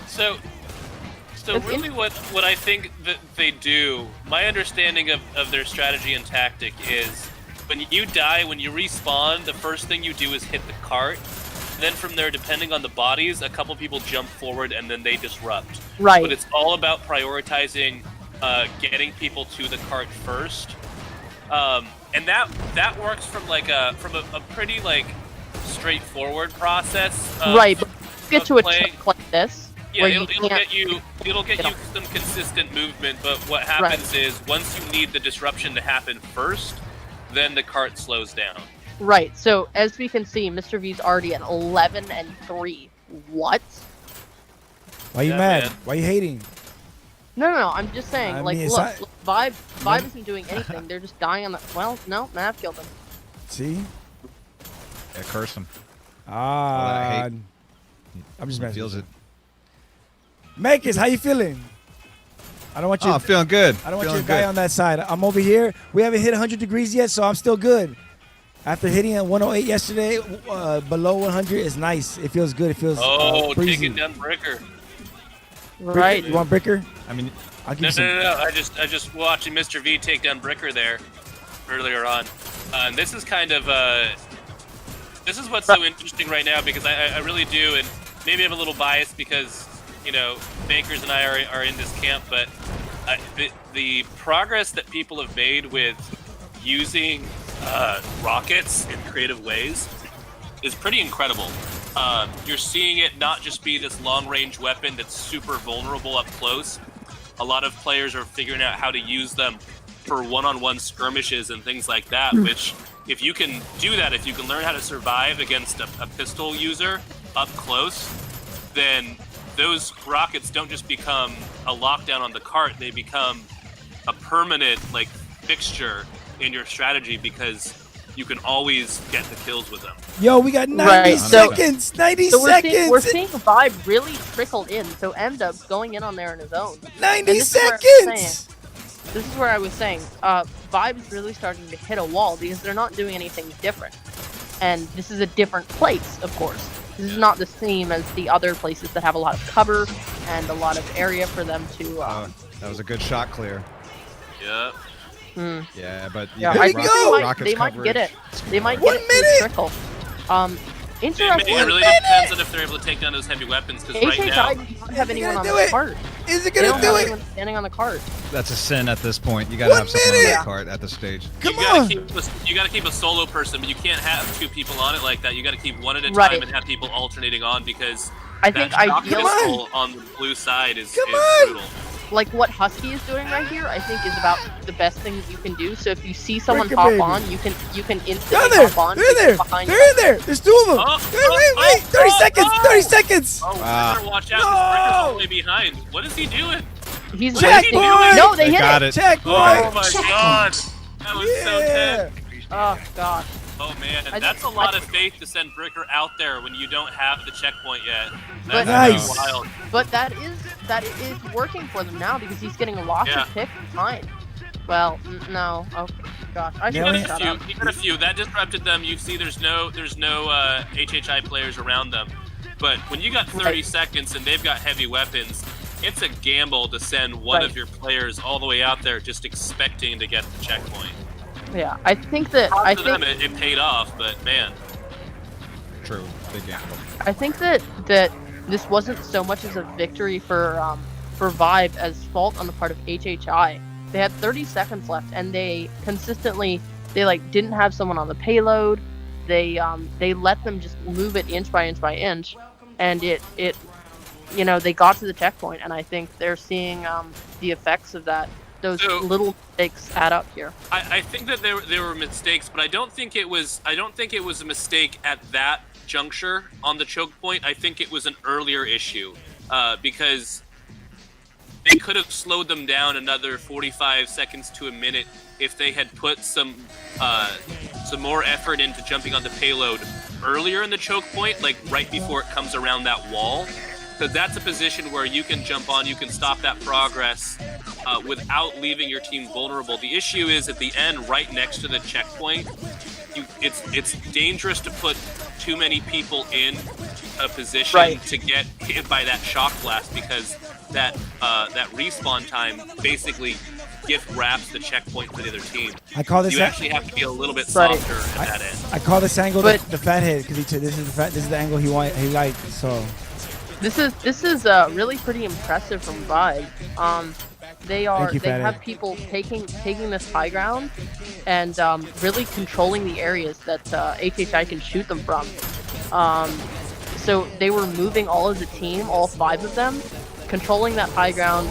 So It's really what I think that they do, my understanding of their strategy and tactic is when you die, when you respawn, the first thing you do is hit the cart. Then from there, depending on the bodies, a couple people jump forward and then they disrupt. Right. But it's all about prioritizing getting people to the cart first. And that works from a pretty like straightforward process. Right, but get to a playing- chunk like this. Yeah, where it'll you can't get you get off. some consistent movement, but what happens is once you need the disruption to happen first, then the cart slows down. Right. So as we can see, Mr. V's already at 11-3. What? Why you Yeah, mad? man. Why you hating? No. I'm just saying. I Like, mean, look, it's Vibe isn't doing anything. They're just dying on the. Well, no, Mav killed them. See? Yeah, curse him. Ah. hate. I'm just He messing. feels it. Makis, how you feeling? I don't want you. Oh, I'm feeling good. I don't want feeling your guy good. on that side. I'm over here. We haven't hit 100 degrees yet, so I'm still good. After hitting at 108 yesterday, below 100 is nice. It feels good. It feels breezy. taking down Bricker. Right. You want Bricker? I mean, I'll give No, you some. no. I just watching Mr. V take down Bricker there earlier on. And this is kind of this is what's so interesting right now, because I really do, and maybe I'm a little biased because, you know, Bankers and I are in this camp, but the progress that people have made with using rockets in creative ways is pretty incredible. You're seeing it not just be this long-range weapon that's super vulnerable up close. A lot of players are figuring out how to use them for one-on-one skirmishes and things like that, which, if you can do that, if you can learn how to survive against a pistol user up close, then those rockets don't just become a lockdown on the cart, they become a permanent, like, fixture in your strategy, because you can always get the kills with them. Yo, we got 90 Right, so- seconds. 90 So seconds. we're seeing Vibe really trickle in. So M-Dub's going in on there in his own. 90 this is where I was seconds. This is where I was saying, Vibe's really starting to hit a wall because they're not doing anything different. And this is a different place, of course. This is not the same as the other places that have a lot of cover and a lot of area for them to. that was a good shot clear. Yep. Yeah, but Yeah, There I we think go. they might get it. They might One get it through minute. trickle. It Interesting. really depends on if they're able to take down those heavy weapons, because right HHI now, doesn't have anyone on do the it? cart. Is it They gonna don't do have it? anyone standing on the cart. that's a sin at this point. You gotta 1 have someone on minute. the cart at the stage. Come you gotta on. keep a solo person, but you can't have two people on it like that. You gotta keep one at a Right. time and have people alternating on, because I that think shock ideally, pistol on the blue side is on. brutal. like what Husky is doing right here, I think is about the best thing that you can do. So if you see someone Break it, hop baby. on, you can instantly They're there. hop on. They're there. behind They're you. in there. There's two of them. Wait. 30 seconds. 30 seconds. Oh, we Ah. better watch out. This Bricker's all No. the way behind. What is he doing? He's Checkpoint. wasting- No, they They hit got it. it. Checkpoint. Oh my god. That was so Yeah. tense. Oh god. Oh man, I that's a think- lot of faith to send Bricker out there when you don't have the checkpoint yet. But- That's Nice. wild. But that is working for them now because he's getting lots Yeah. of picks behind. Well, no. Oh gosh, I You should got have a shut few. up. You got a few. That disrupted them. You see, there's no HHI players around them. But when you got 30 Right. seconds and they've got heavy weapons, it's a gamble to send one Right. of your players all the way out there just expecting to get the checkpoint. Yeah, I think that For them, it paid off, but man. True. Big gamble. I think that this wasn't so much as a victory for Vibe as fault on the part of HHI. They had 30 seconds left, and they consistently didn't have someone on the payload. They let them just move it inch by inch by inch, and it they got to the checkpoint, and I think they're seeing the effects of that. Those So- little mistakes add up here. I think that there were mistakes, but I don't think it was a mistake at that juncture on the choke point. I think it was an earlier issue, because they could have slowed them down another 45 seconds to a minute if they had put some more effort into jumping on the payload earlier in the choke point, like right before it comes around that wall. Because that's a position where you can jump on, you can stop that progress without leaving your team vulnerable. The issue is at the end, right next to the checkpoint, it's dangerous to put too many people in a position to get hit by that shock blast, because that respawn time basically gift wraps the checkpoint for the other team. I call this. You actually have to be a little bit Right. softer at that end. I call this angle But- the fat head because this is the angle he liked. So This is really pretty impressive from Vibe. They Thank you, Fatty. have people taking this high ground and really controlling the areas that HHI can shoot them from. So they were moving all as a team, all 5 of them, controlling that high ground,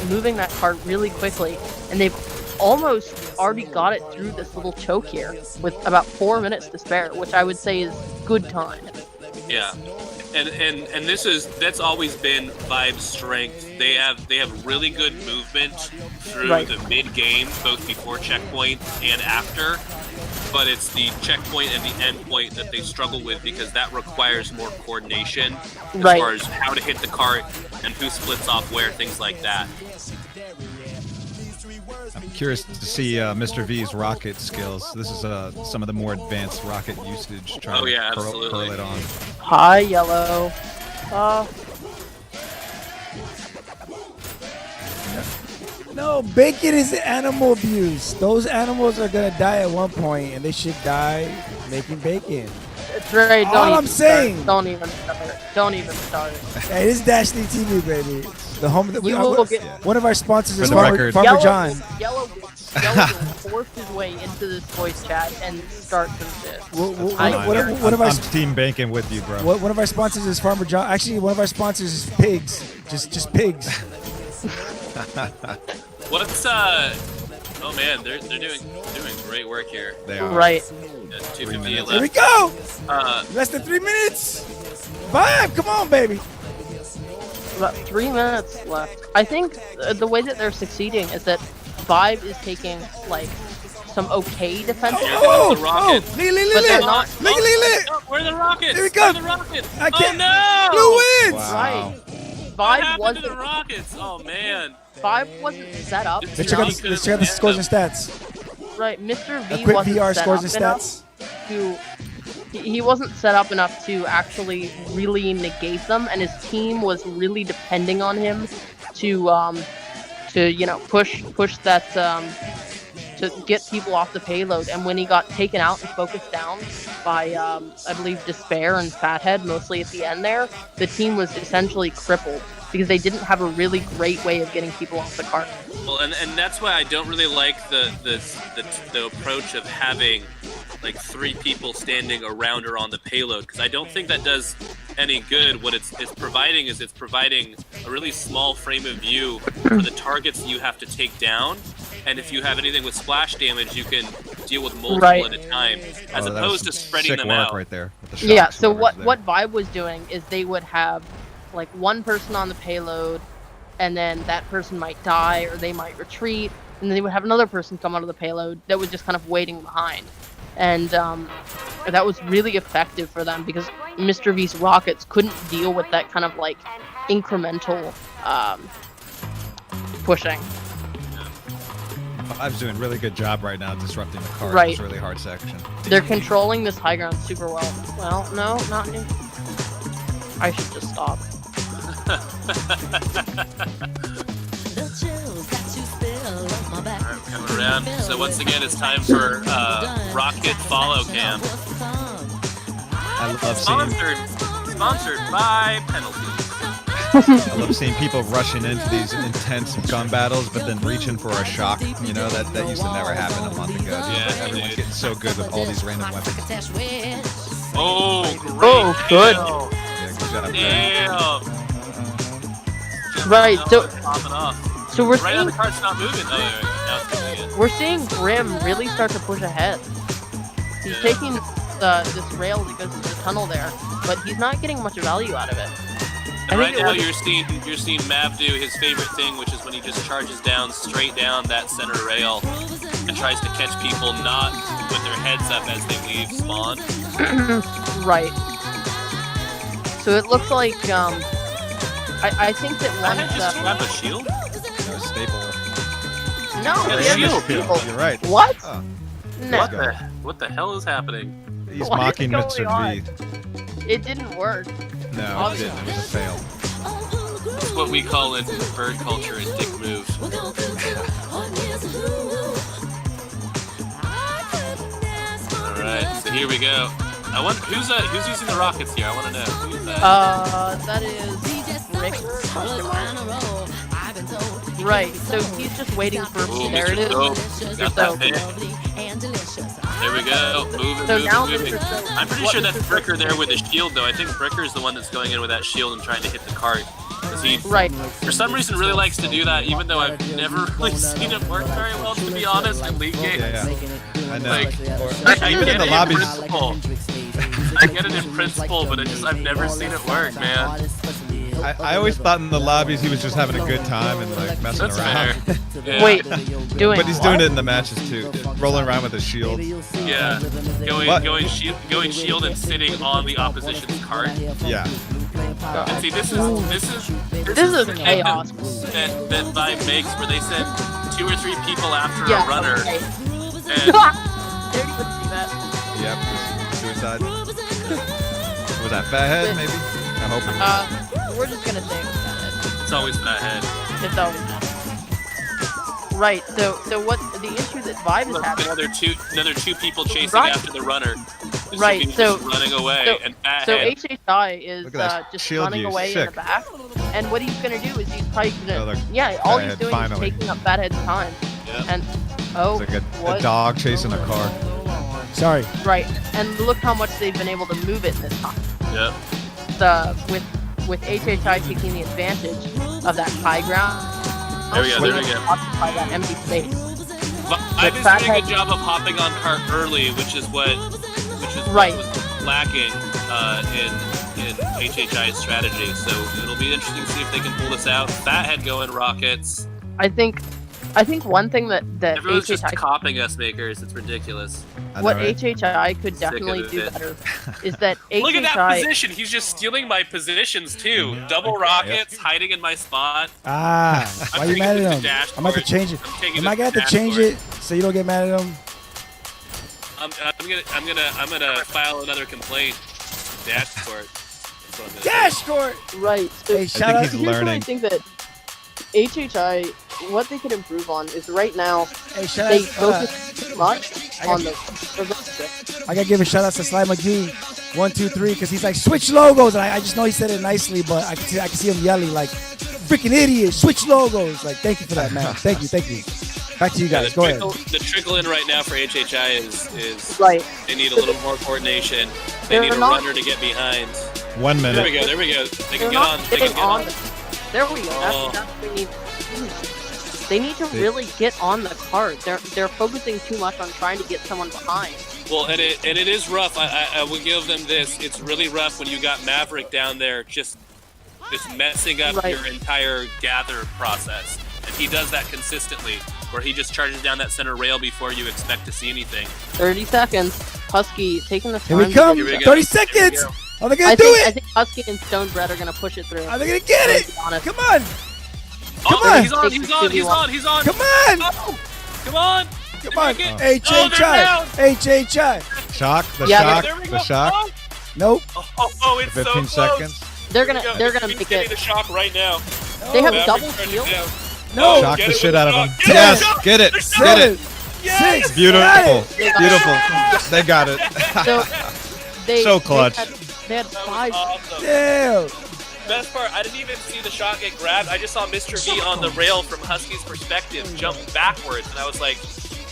moving that cart really quickly, and they've almost already got it through this little choke here with about 4 minutes to spare, which I would say is good time. Yeah, and that's always been Vibe's strength. They have really good movement through the mid game, both before checkpoint and after. But it's the checkpoint and the end point that they struggle with because that requires more coordination as far as how to hit the cart and who splits off where, things like that. I'm curious to see Mr. V's rocket skills. This is some of the more advanced rocket usage. Trying to curl it on. Hi, Yellow. No, bacon is animal abuse. Those animals are gonna die at one point, and they should die making bacon. It's right. All I'm saying. Don't even start. Don't even start. Hey, this is Dash League TV, baby. The home. One of our sponsors is Farmer John. Yellow will force his way into this voice chat and start some shit. I'm Team Bacon with you, bro. One of our sponsors is Farmer John. Actually, one of our sponsors is pigs. Just pigs. What's oh man, they're doing great work here. They are. Right. 2:50 left. Here we go. Less than 3 minutes. Vibe, come on, baby. About 3 minutes left. I think the way that they're succeeding is that Vibe is taking like some okay defense. Where are the rockets? Here we go. Where are the rockets? I can't. Oh no! Blue wins. Wow. Right. What Vibe happened wasn't. to the rockets? Oh man. Vibe wasn't set up. Let's check out the scores and stats. Right, Mr. V A quick wasn't VR set scores up and enough stats. he wasn't set up enough to actually really negate them, and his team was really depending on him to push that to get people off the payload. And when he got taken out and focused down by I believe Despair and Fathead, mostly at the end there, the team was essentially crippled because they didn't have a really great way of getting people off the cart. Well, and that's why I don't really like the approach of having like 3 people standing around or on the payload, because I don't think that does any good. What it's providing is it's providing a really small frame of view for the targets that you have to take down, and if you have anything with splash damage, you can deal with multiple at a time, as opposed to spreading them out. Right there. Yeah. So what Vibe was doing is they would have like one person on the payload, and then that person might die or they might retreat, and then they would have another person come onto the payload that was just kind of waiting behind. And that was really effective for them because Mr. V's rockets couldn't deal with that kind of like incremental pushing. Vibe's doing a really good job right now disrupting the card. Right. It's a really hard section. They're controlling this high ground super well. Well, no, not me. I should just stop. Alright, coming around. So once again, it's time for Rocket Follow Cam. I love seeing. Sponsored by Penalty. I love seeing people rushing into these intense gun battles, but then reaching for a shock. You know, that used to never happen a month ago. Yeah, everyone's getting so good with all these random weapons. Oh, great. Oh, good. Yeah, good job. Damn. Right, Popping off. So we're Right now seeing the cart's not moving. Oh, now it's moving again. we're seeing Grim really start to push ahead. He's taking this rail that goes to the tunnel there, but he's not getting much value out of it. And right now you're seeing Mav do his favorite thing, which is when he just charges down straight down that center rail and tries to catch people not with their heads up as they leave spawn. Right. So it looks like I think that I once just grab a shield. No, staple. no, Yeah, he has shield. a shield. You're right. What? Oh, No, What the hell is happening? he's What is mocking going Mr. on? V. it didn't work. No, it didn't. It was a fail. It's what we call in bird culture a dick move. Alright, so here we go. I want who's using the rockets here? I want to know. Who's that? That is Rick. Right. So he's just waiting for. Ooh, There it Mr. is. Dope. Got that pick. There we go. So now Moving. Mr. Dope- I'm pretty what sure that's Mr. Bricker there with the shield, though. I think Bricker's the one that's going in with that shield and trying to hit the cart. because he, Right. for some reason, really likes to do that, even though I've never really seen it work very well, to be honest, in league games. Yeah. I know. Like, I Even get in the it lobbies. in principle. I get it in principle, but I've never seen it work, man. I always thought in the lobbies he was just having a good time and like messing That's around. fair. Yeah. Wait, doing But he's what? doing it in the matches too, rolling around with his shield. Yeah, going shield and sitting on the opposition's card. Yeah. And see, this is the thing chaos. that Vibe makes, where they send 2 or 3 people after Yeah, a runner, okay. and There you would see that. Yep. Suicide. Was that Fathead maybe? I hope. We're just gonna say it was that. it's always that head. It's always that. Right. So what the issue that Vibe is having? Another two people chasing Right. after the runner. There's Right, two people so- just running away, so- and So Fathead. HHI is Look at that just shield running use, away in sick. the back, and what he's gonna do is he's probably gonna, Another all he's Fathead, doing finally. is taking up Fathead's time, Yeah. and oh, It's like what? a dog chasing a car. Sorry. Right, and look how much they've been able to move it this time. Yep. With HHI taking the advantage of that high ground. There we go, there we go. Occupy that empty space. I've been doing a good job of hopping on cart early, which is what Right. was lacking in HHI's strategy. So it'll be interesting to see if they can pull this out. Fathead going rockets. I think one thing that Everyone's just HHI copying us makers. It's ridiculous. I know, what right? HHI could Sick of definitely it. do better is that Look at that HHI position. He's just stealing my positions too. Double rockets, hiding in my spot. Ah, why you taking mad it at to him? dashboard. I'm about to change it. taking Am I it to gonna have to change dashboard. it so you don't get mad at him? I'm gonna file another complaint. Dashboard. That's what I'm gonna do. Dash court. right. So Hey, shout out. he's here's what I learning. think that HHI, what they could improve on is right now Hey, shout they out. focus too much I on got- the. I gotta give a shout out to Sly McGee, 1, 2, 3, because he's like switch logos, and I just know he said it nicely, but I can see him yelling like, "Freaking idiot! Switch logos!" Like, thank you for that, man. Thank you. Back to you guys. Go ahead. The trickle in right now for HHI is Right. they need a little more coordination. They They're need a not- runner to get behind. 1 There we minute. go. There we go. They They're can get not on. They can getting get on. on. There we go. Oh. That's what we need. They need to really get on the cart. They're focusing too much on trying to get someone behind. Well, and it is rough. I will give them this. It's really rough when you got Maverick down there just messing up Right. your entire gather process. And he does that consistently, where he just charges down that center rail before you expect to see anything. 30 seconds. Husky taking the time. Here we come. Here we go. 30 Here we seconds. go. Are they gonna I do think it? Husky and Stonebread are gonna push it through. Are they gonna get it? To be honest. Come on. Oh, on. he's on. He's on. He's on. He's on. Come on. Oh, come on. Come on. Make it. HHI. down. HHI. Shock. The Yeah, shock. There we The go. shock. Oh, Nope. it's so 15 close. seconds. They're gonna Here we go. they're gonna He's make getting it. the shock right now. They have Maverick double turned it shield. down. No. Shock Get the it shit with out the of him. shock. Get it Yes. with the Get it. shock. Get it. Six. Beautiful. Got it. Beautiful. They got it. So they So clutch. They had That was 5. awesome. Damn. Best part, I didn't even see the shot get grabbed. I just saw Mr. V on the rail from Husky's perspective jump backwards, and I was like,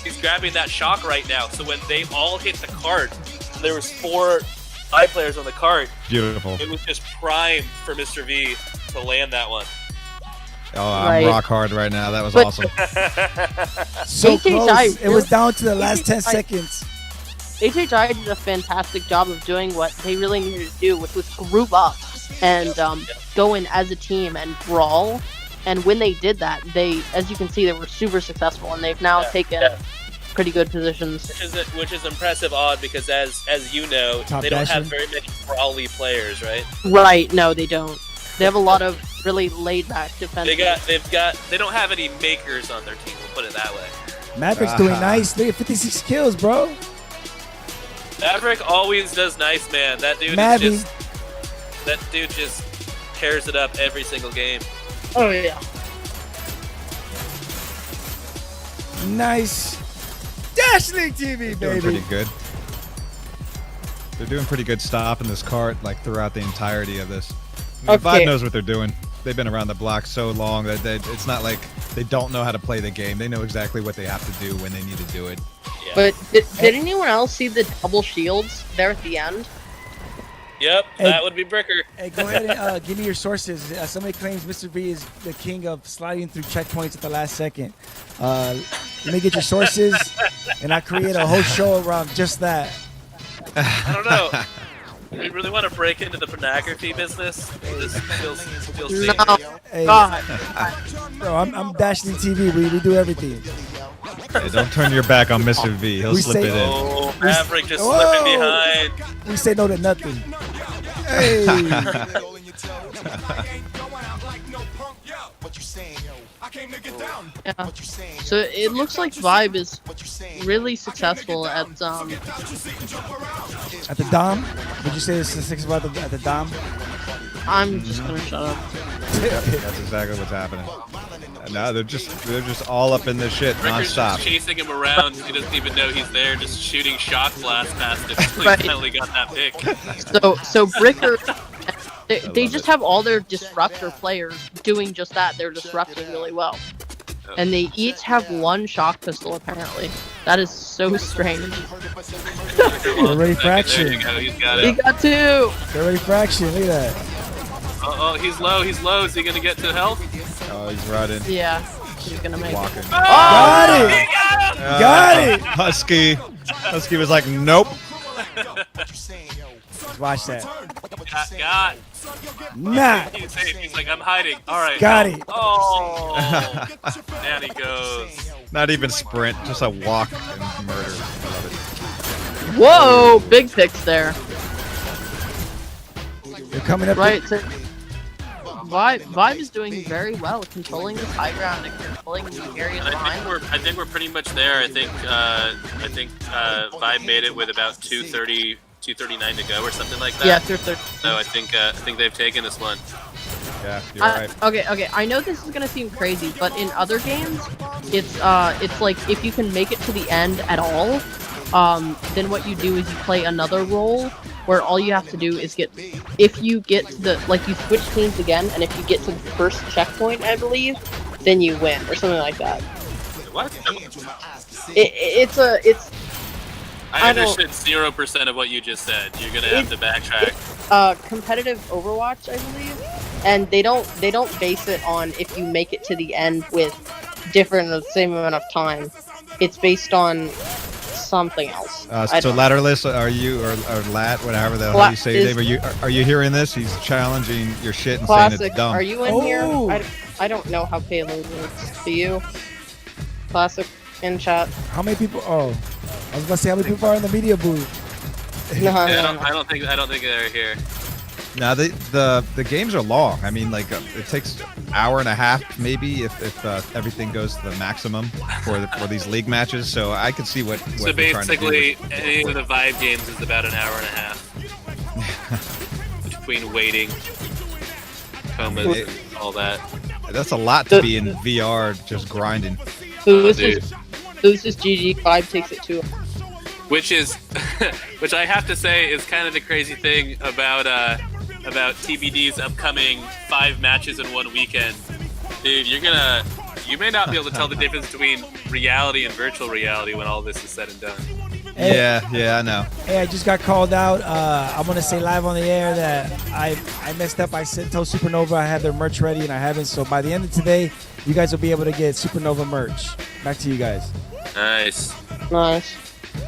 he's grabbing that shock right now. So when they all hit the cart, there was 4 eye players on the cart. Beautiful. It was just primed for Mr. V to land that one. Oh, I'm Right. rock hard right now. That was But- awesome. So HHI close. It was down to the last 10 HHI seconds. HHI did a fantastic job of doing what they really needed to do, which was group up and go in as a team and brawl. And when they did that, they, as you can see, they were super successful, and they've now taken pretty good positions. Which is impressive, odd, because as you know, Top they don't have dashing. very many brawly players, right? Right? No, they don't. They have a lot of really laid-back defense. They don't have any makers on their team. We'll put it that way. Maverick's doing nice. Look at 56 kills, bro. Maverick always does nice, man. That dude Mavy. just tears it up every single game. Oh yeah. Nice. Dash League TV, Doing baby. pretty good. They're doing pretty good stopping this cart like throughout the entirety of this. I mean, Okay. Vibe knows what they're doing. They've been around the block so long that it's not like they don't know how to play the game. They know exactly what they have to do when they need to do it. Yeah. But did anyone else see the double shields there at the end? Yep, Hey. that would be Bricker. Hey, go ahead and give me your sources. Somebody claims Mr. V is the king of sliding through checkpoints at the last second. Let me get your sources, and I create a whole show around just that. I don't know. We really want to break into the pornography business. This feels No. dangerous. Hey, God. bro, I'm Dashley TV. We do everything. Hey, don't turn your back on Mr. V. He'll We slip say- it in. Oh, Maverick just Whoa. slipping behind. We say no to nothing. Hey, Yeah. So it looks like Vibe is really successful at at the Dom. Would you say this is six about at the Dom? I'm just gonna shut up. That's exactly what's happening. No, they're just all up in this shit Bricker's nonstop. just chasing him around. He doesn't even know he's there, just shooting shock blast past him. He Right. finally got that pick. So Bricker, they love just it. have all their disruptor players doing just that. They're disrupting really well, and they each have one shock pistol apparently. That is so strange. They're ready for There action. you go. He's got He it. got two. They're ready for action. Look at that. Oh, he's low. He's low. Is he gonna get to health? Oh, he's running, Yeah, he's gonna make it. walking. Got it. He got him! Got it. Husky was like, nope. Watch that. Got. Nah. He's safe. He's like, I'm hiding. All right. Got it. Oh. Down he goes. Not even sprint, just a walk and murder. I love it. Whoa, big picks there. They're coming up. Right. So Vibe is doing very well, controlling this high ground and controlling the areas And behind. I think we're pretty much there. I think Vibe made it with about 239 to go or something like that. Yeah, they're So I think they've taken this one. Yeah, you're right. Okay. I know this is gonna seem crazy, but in other games, it's like if you can make it to the end at all, then what you do is you play another role where all you have to do is if you get to the you switch teams again, and if you get to the first checkpoint, I believe, then you win or something like that. What? It's I I don't- understood 0% of what you just said. You're gonna have to backtrack. competitive Overwatch, I believe, and they don't base it on if you make it to the end with different or the same amount of time. It's based on something else. I So don't- Latterless, are you or Lat, whatever the hell Lat you say is- your name? Are you hearing this? He's challenging your shit and saying Classic, it's dumb. are you in here? Oh. I don't know how payload works. Do you? Classic in chat. How many people? Oh, I was gonna say how many people are in the media booth. No, I don't think they're here. Now the games are long. I mean, like it takes an hour and a half maybe if everything goes to the maximum for these league matches. So I could see what So they're trying to do. basically, any of the Vibe games is about an hour and a half between waiting, comas, it- and all that. That's a lot to be in VR just grinding. So this dude. is GG. 5 takes it to. Which is, which I have to say is kind of the crazy thing about TBD's upcoming 5 matches in one weekend. Dude, you may not be able to tell the difference between reality and virtual reality when all this is said and done. Hey, Yeah, I know. Hey, I just got called out. I'm gonna say live on the air that I messed up. I told Supernova I had their merch ready and I haven't. So by the end of today, you guys will be able to get Supernova merch. Back to you guys. Nice. Nice.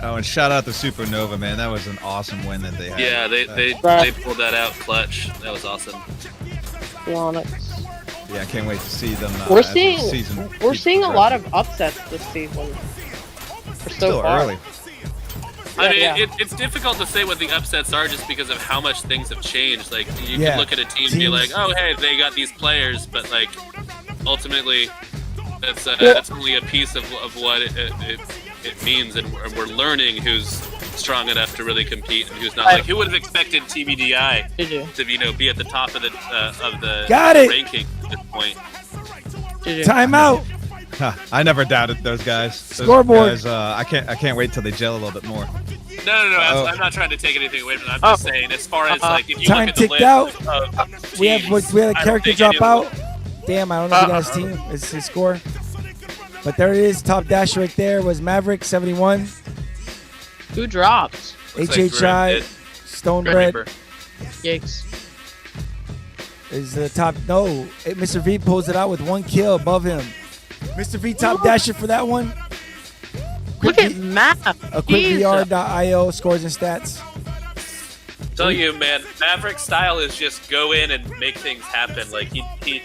Oh, and shout out to Supernova, man. That was an awesome win that they had. Yeah, they Right. pulled that out clutch. That was awesome. Onyx. Yeah, I can't wait to see them. We're as the seeing season we're keeps seeing a lot progressing. of upsets this season. For so Still far. early. I mean, Yeah. it's difficult to say what the upsets are just because of how much things have changed. Like, you Yeah. can look at a team and be Teams- like, oh, hey, they got these players, but, like, ultimately, that's only a piece of what it means, and we're learning who's strong enough to really compete and who's not. Like, who would have expected TBDI GG. to, be at the top of the Got it. ranking at this point? GG. Timeout. Huh, I never doubted those guys. Those Scoreboard. Guys, I can't wait till they gel a little bit more. No. Oh. I'm not trying to take anything away from them. I'm just saying, as far as like, if you Time look at the ticked list out. of We had teams, a I don't character think any drop of them- out. Damn, I don't know if you guys team. It's his score. But there it is. Top dash right there was Maverick 71, Who dropped? Looks like HHI, Red- Stonebread, Reaper. Yikes. Is the top? No, Mr. V pulls it out with 1 kill above him. Mr. V top dasher for that one. Look at Matt. A quick VR.io scores and stats. Tell you, man, Maverick's style is just go in and make things happen. Like he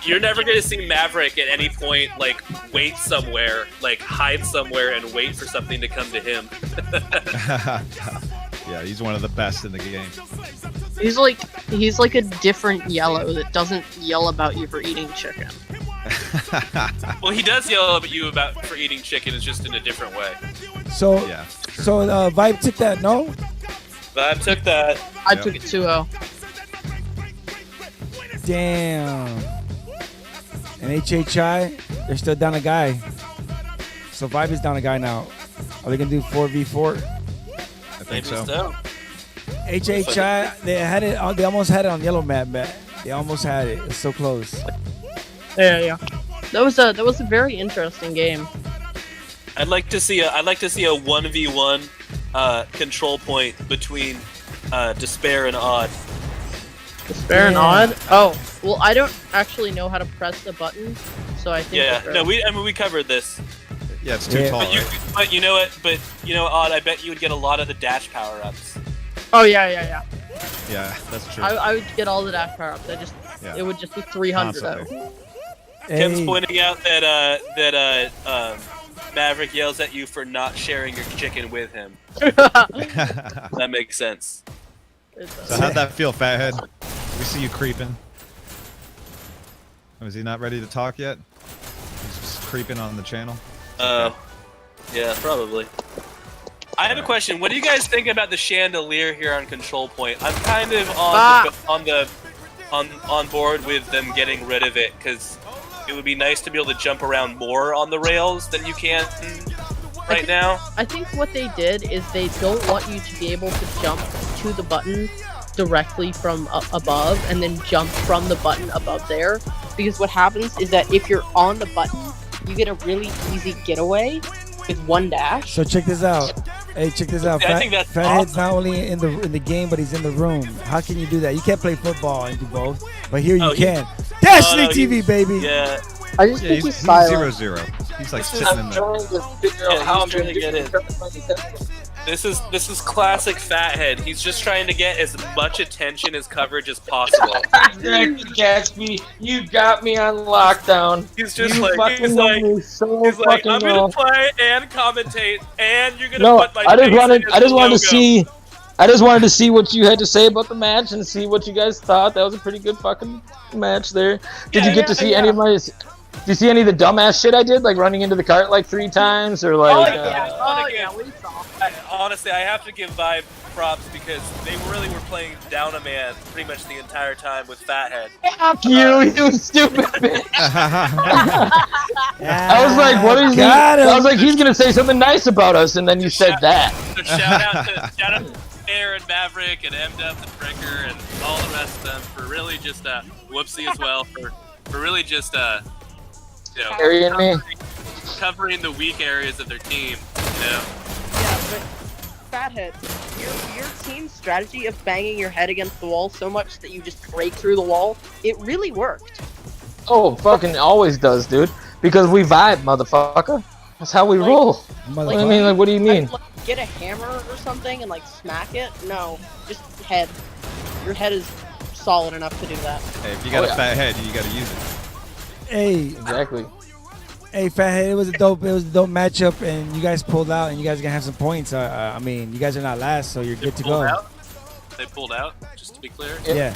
you're never gonna see Maverick at any point like wait somewhere, like hide somewhere and wait for something to come to him. Yeah, he's one of the best in the game. He's like a different yellow that doesn't yell about you for eating chicken. Well, he does yell at you for eating chicken. It's just in a different way. So, Yeah. so Vibe took that, no? Vibe took that. I Yep. took it 2-0. Damn. And HHI, they're still down a guy. So Vibe is down a guy now. Are they gonna do 4v4? I think Maybe so. HHI, they had it. They almost had it on yellow map, man. They almost had it. It's so close. Yeah. That was a very interesting game. I'd like to see a 1v1 control point between Despair and Odd. Despair and Yeah. Odd? Oh, well, I don't actually know how to press the button, so I think. Yeah, Despair- no, we covered this. Yeah, it's too Yeah. tall. But you know what? But you know, Odd, I bet you would get a lot of the dash power ups. Oh yeah. Yeah, that's true. I would get all the dash power ups. Yeah. It would just be 300 Constantly. though. Ken's Hey, pointing out that Maverick yells at you for not sharing your chicken with him. That makes sense. So how'd that feel, Fathead? We see you creeping. Oh, is he not ready to talk yet? He's just creeping on the channel. Yeah, probably. I have a question. What do you guys think about the chandelier here on Control Point? I'm kind of on board with them getting rid of it because it would be nice to be able to jump around more on the rails than you can right now. I think what they did is they don't want you to be able to jump to the button directly from above and then jump from the button above there, because what happens is that if you're on the button, you get a really easy getaway with 1 dash. so check this out. Hey, check this out. Yeah, I think that's Fathead's awesome. not only in the game, but he's in the room. How can you do that? You can't play football and do both, but here you Oh, he- can. Dash Oh, no, League TV, baby. Yeah, I just Yeah, think he's he's silent. 0-0. He's like This is- sitting in I'm there. trying to figure Yeah, out how he's I'm trying going to get in. This is classic Fathead. He's just trying to get as much attention as coverage as possible. Exactly, Gatsby. You got me on lockdown. He's just You like fucking he's know like me so he's like fucking I'm well. gonna play and commentate and you're gonna No, put my I just face wanted, in I as just the wanted to logo. see, I just wanted to see what you had to say about the match and see what you guys thought. That was a pretty good fucking match there. Did Yeah, you get to see any of my? Did you see any of the dumbass shit I did, like running into the cart like 3 times, or like? Oh, yeah. Oh yeah, we saw. Honestly, I have to give Vibe props because they really were playing down a man pretty much the entire time with Fathead. Fuck you stupid bitch! I was like, what is he? Got him. I was like, he's gonna say something nice about us, and then you said that. So shout out to Air and Maverick and M-Dub and Breaker and all the rest of them for really just whoopsie as well for really just you know Carrying me. covering the weak areas of their team. You know. Yeah, but Fathead, your team's strategy of banging your head against the wall so much that you just break through the wall, it really worked. Oh, fucking always does, dude. Because we vibe, motherfucker. That's how we Like- roll. What do you mean? Like, what do you mean? I'd, like, get a hammer or something and like smack it. No, just head. Your head is solid enough to do that. Hey, if you got Oh, a yeah. fat head, you got to use it. Hey, Exactly. hey, Fathead, it was a dope matchup, and you guys pulled out, and you guys are gonna have some points. I mean, you guys are not last, so you're good to Pulled go. out? They pulled out, just to be clear. Yeah,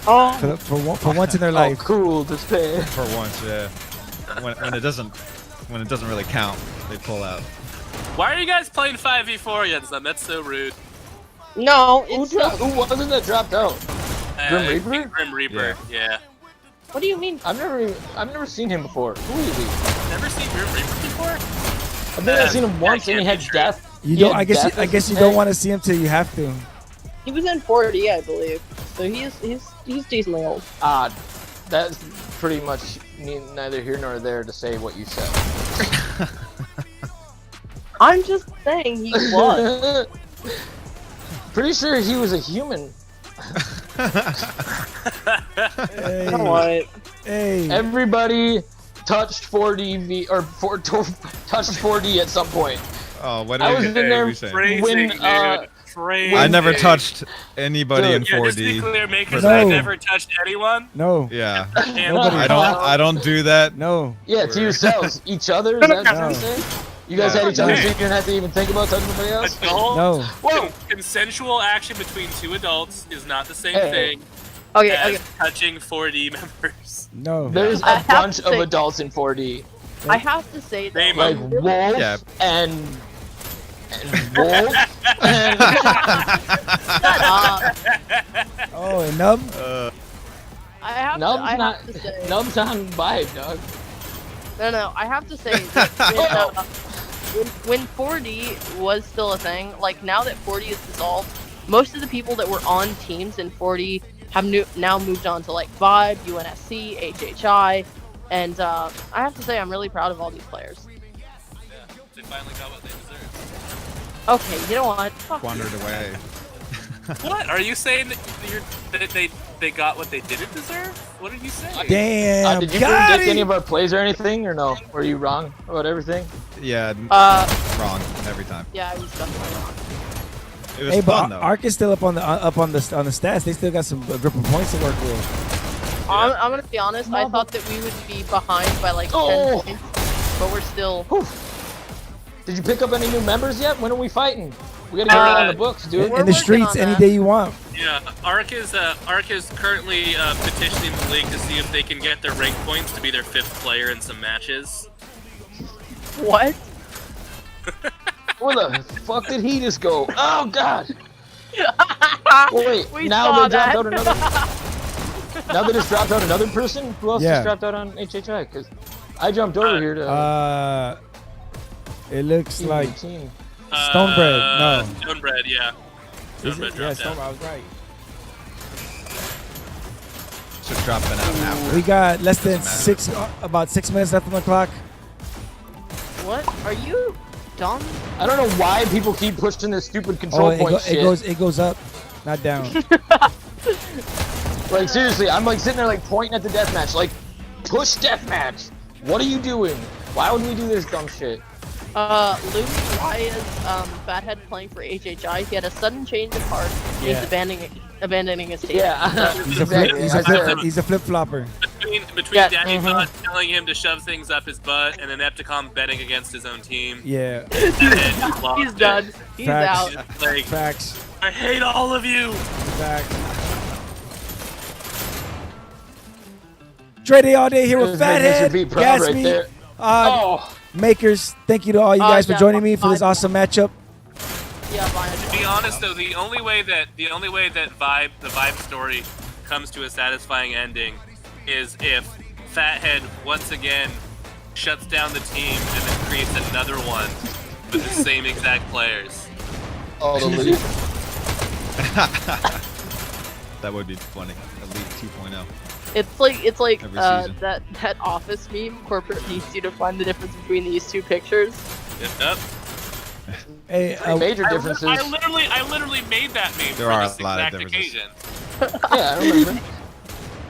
Oh, for once in their Oh, life. cool. Despair. For once, yeah. When it doesn't really count, they pull out. Why are you guys playing 5v4 against them? That's so rude. no, Who, it's who wasn't that dropped out? Grim Reaper? Grim Reaper, yeah. What do you mean? I've never seen him before. Who is he? Never seen Grim Reaper before? I think I've seen him once, that and he can't had be true. death. You He don't. had I guess. death I as guess his you don't name. want to see him till you have to. He was in 4D, I believe. So he's decently old. That's pretty much neither here nor there to say what you said. I'm just saying he was. Pretty sure he was a human. Hey, You know what? hey. Everybody touched 4D touched 4D at some point. Oh, what I are was we, in there we saying? Phrasing, when, dude. Phrasing. I never touched anybody Dude, in Yeah, just to be 4D. clear, Makers, No. I never touched anyone. No, Yeah, And Nobody. I don't do that. no. Yeah, to yourselves, each other. Is that what No. you're saying? You guys had each other, so you didn't have to even think about touching somebody else. Adult, No. Whoa! consensual action between two adults is not the same Hey. thing Okay, as okay. touching 4D members. No. There's I a have bunch to of say- adults in 4D, I have to say Name that. like them. Wolf Yeah. and Wolf and Shut up. Oh, and Nub? I have to. Nub's I not. have to say. Nub's on vibe, dog. No. I have to say that when 4D was still a thing, like now that 4D is dissolved, most of the people that were on teams in 4D have now moved on to like Vibe, UNSC, HHI, and I have to say I'm really proud of all these players. They finally got what they deserve. Okay, you know what? Fuck you. Wandered away. What? Are you saying that they got what they didn't deserve? What did you say? Damn. Did you got predict it. any of our plays or anything, or no? Were you wrong about everything? Yeah, wrong every time. Yeah, I was definitely wrong. It was Hey, fun but though. Ark is still up on the stats. They still got some grip of points to work with. I'm gonna be honest. I thought that we would be behind by like 10 Oh. points, but we're still. Did you pick up any new members yet? When are we fighting? We gotta get on the books, dude. In We're the working streets on any that. day you want. Yeah, Ark is currently petitioning the league to see if they can get their rank points to be their 5th player in some matches. What? Where the fuck did he just go? Oh god! Wait, We now saw they dropped that. out another. Now they just dropped out another person. Who else Yeah. just dropped out on HHI? Because I jumped over here to. It looks see like the team. Stonebread, no. Stonebread, yeah. is Stonebread it? Yeah, dropped Stone, out. I was right. Should drop it out now. We got less than about 6 minutes left on the clock. What? Are you dumb? I don't know why people keep pushing this stupid control Oh, point shit. it goes up, not down. Like seriously, I'm like sitting there like pointing at the deathmatch, like push deathmatch. What are you doing? Why would we do this dumb shit? Luke, why is Fathead playing for HHI? He had a sudden change of heart. And Yeah. He's abandoning his team. Yeah, He's a flip, exactly. he's a flip flopper. Between Yeah, Daddy mhm. Thought telling him to shove things up his butt and then Epticom betting against his own team. Yeah, and he lost He's it. done. He's Facts. out. It's like, facts, I hate all of you. facts. Dre Day all day here with Just making Mr. Fathead, B proud right Gatsby, there. uh, Makers. Thank you to all you guys for yeah, joining me for this bye. awesome matchup. Yeah, fine. To be honest though, the only way that the Vibe story comes to a satisfying ending is if Fathead once again shuts down the team and then creates another one with the same exact players. Oh, the lead. That would be funny. Elite 2.0. It's like Every season. that office meme. Corporate needs you to find the difference between these two pictures. Yep. Hey, Major differences. I literally made that meme There for are this a lot of exact differences. occasion. Yeah, I remember.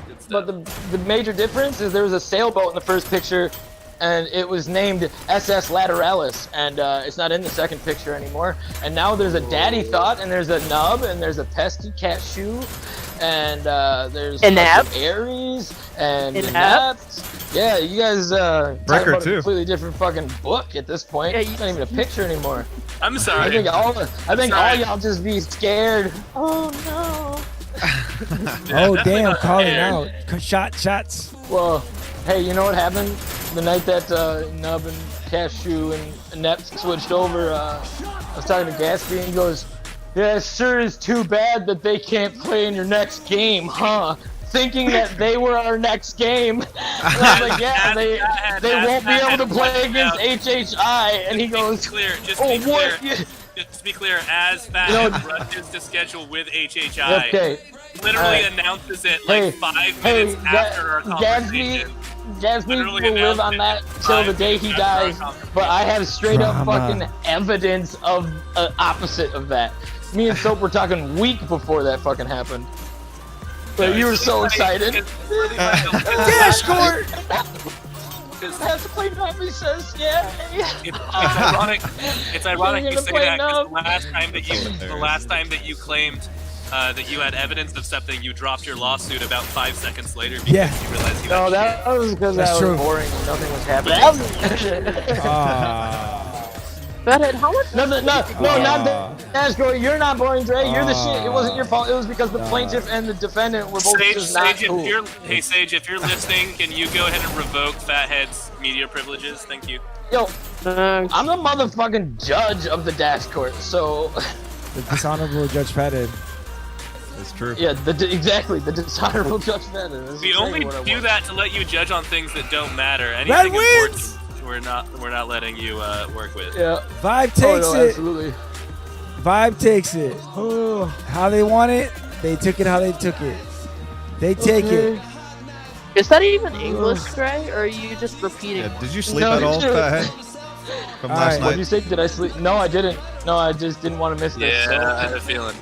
Good stuff. But the major difference is there was a sailboat in the first picture, and it was named SS Lateralis, and it's not in the second picture anymore. And now there's a Daddy Thought, and there's a Nub, and there's a Pesty Cat Shoe, and there's Inept. Aries, and Inept. Inept. Yeah, you guys talking Breaker about a too. completely different fucking book at this point. Yeah, It's not even a picture anymore. I'm I sorry. think all sorry. y'all just be scared. Oh no. oh damn, calling scared. out. Shots. Well, hey, you know what happened the night that Nub and Cashew and Inept switched over? I was talking to Gatsby and he goes, "Yeah, it sure is too bad that they can't play in your next game, huh?" Thinking that they were our next game. And I was like, yeah, they won't be able to play against HHI. And he goes, Just "Oh, to be clear, what?" just to be clear, as Fat You know- rushes to schedule with HHI, Okay. literally Alright. announces it Hey, like 5 hey, minutes after our conversation. Gatsby literally will live on announced that it till the live. day he That's dies. not complicated. But I have straight up Drama. fucking evidence of opposite of that. Me and Soap were talking week before that fucking happened. But you were so excited. Dash court. Has to play nub, he says, yeah. It's ironic. It's ironic You're you gonna say play that because nub. the last time that you claimed that you had evidence of something, you dropped your lawsuit about 5 seconds later because Yeah. you realized you No, had that was because That's that true. was boring and nothing was happening. Fathead, how much? No, not the Dash Court. You're not boring, Dre. You're the shit. It wasn't your fault. It was because the plaintiff and the defendant were both just not cool. Sage, if you're listening, can you go ahead and revoke Fathead's media privileges? Thank you. Yo, I'm the motherfucking judge of the Dash Court, so The dishonorable Judge Fathead. That's true. yeah, exactly the dishonorable Judge Fathead. That's We exactly only what I do want. that to let you judge on things that don't matter. Red Anything wins! important, we're not letting you work with. Yeah. Vibe Oh, takes no, it. absolutely. Vibe takes it. Oh, how they want it, they took it how they took it. They take it. Is that even English, Gray, or are you just repeating? Yeah, did you sleep No, at all, dude. Fathead? From All last right. What did you night? say? Did I sleep? No, I didn't. No, I just didn't want to miss this. Yeah, I had So. a feeling.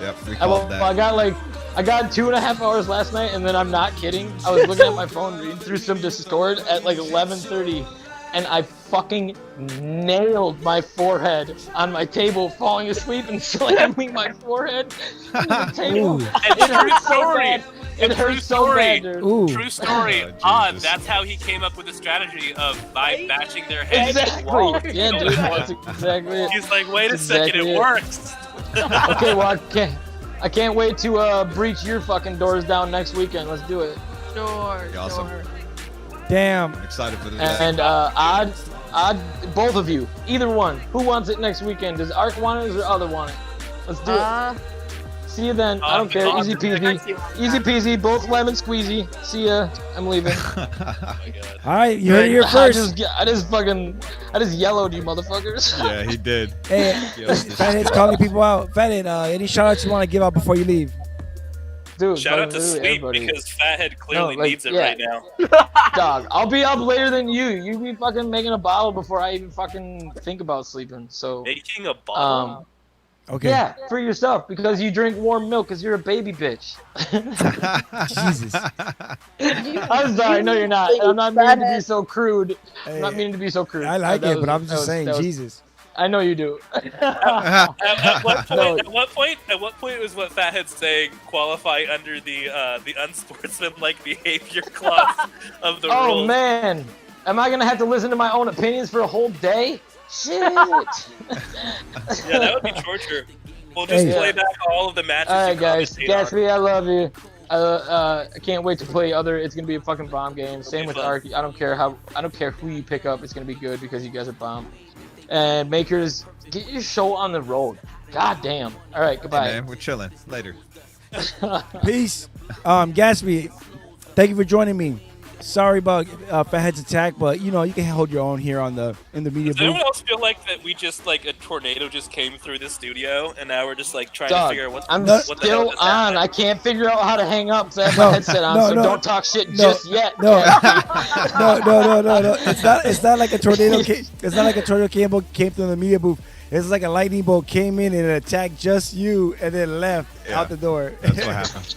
Yep, we I, called well, I that. got 2.5 hours last night, and then I'm not kidding. I was looking at my phone, reading through some Discord at like 11:30, and I fucking nailed my forehead on my table, falling asleep and slamming my forehead on the table. Ooh. And It true hurts so story. bad. It And true hurts so story. bad, dude. Ooh. True story. Oh, Odd. Jesus. That's how he came up with the strategy of by bashing their head against the wall. Exactly. Yeah, dude. That's exactly it. He's like, wait a That's second, exactly it it. works. Okay, well, I can't wait to breach your fucking doors down next weekend. Let's do it. Sure, Yeah, awesome. sure. Damn. I'm excited for this. And Odd, both of you, either one. Who wants it next weekend? Does Ark want it or Other want it? Let's do it. See you then. I don't care. Easy peasy. Easy peasy. Both lemon squeezy. See ya. I'm leaving. Oh my god. All right, you heard it here first. I just yellowed you motherfuckers. Yeah, he did. Hey, Yo, this- Fathead's calling people out. Fathead, any shout outs you want to give out before you leave? Dude, Shout out to literally Sleep everybody. because Fathead clearly No, like, needs it yeah. right now. Dog, I'll be up later than you. You be fucking making a bottle before I even fucking think about sleeping. So, Making a bottle. Okay. yeah, for yourself because you drink warm milk because you're a baby bitch. Jesus. I'm sorry, no, you're not. I'm not meaning to be so crude. Hey, I'm not meaning to be so crude. I like That it, was- but I'm that just was- saying, that was- Jesus. I know you do. At what point? No. At what point was what Fathead saying qualify under the unsportsmanlike behavior clause of the Oh rules? man, am I gonna have to listen to my own opinions for a whole day? Shit. Yeah, that would be torture. We'll just Hey. play back all of the matches. All right, you guys. commentate on. Gatsby, I love you. I can't wait to play other. It's gonna be a fucking bomb game. Same be with fun. Arky. I don't care who you pick up. It's gonna be good because you guys are bomb. And Makers, get your show on the road. God damn. All right, Hey, goodbye. man, we're chilling. Later. Peace. Gatsby, thank you for joining me. Sorry about Fathead's attack, but you know you can hold your own here in the media Does anyone booth. else feel like that we just like a tornado just came through the studio and now we're just like trying to Dog, figure out what's I'm what the hell still just on. happened? I can't figure out how to hang up because I have No, my headset on. no, so no. don't talk shit No, just yet. no. Gatsby. No. It's not like a tornado. It's not like a tornado came through the media booth. It's like a lightning bolt came in and attacked just you and then left Yeah. out the door. That's what happened.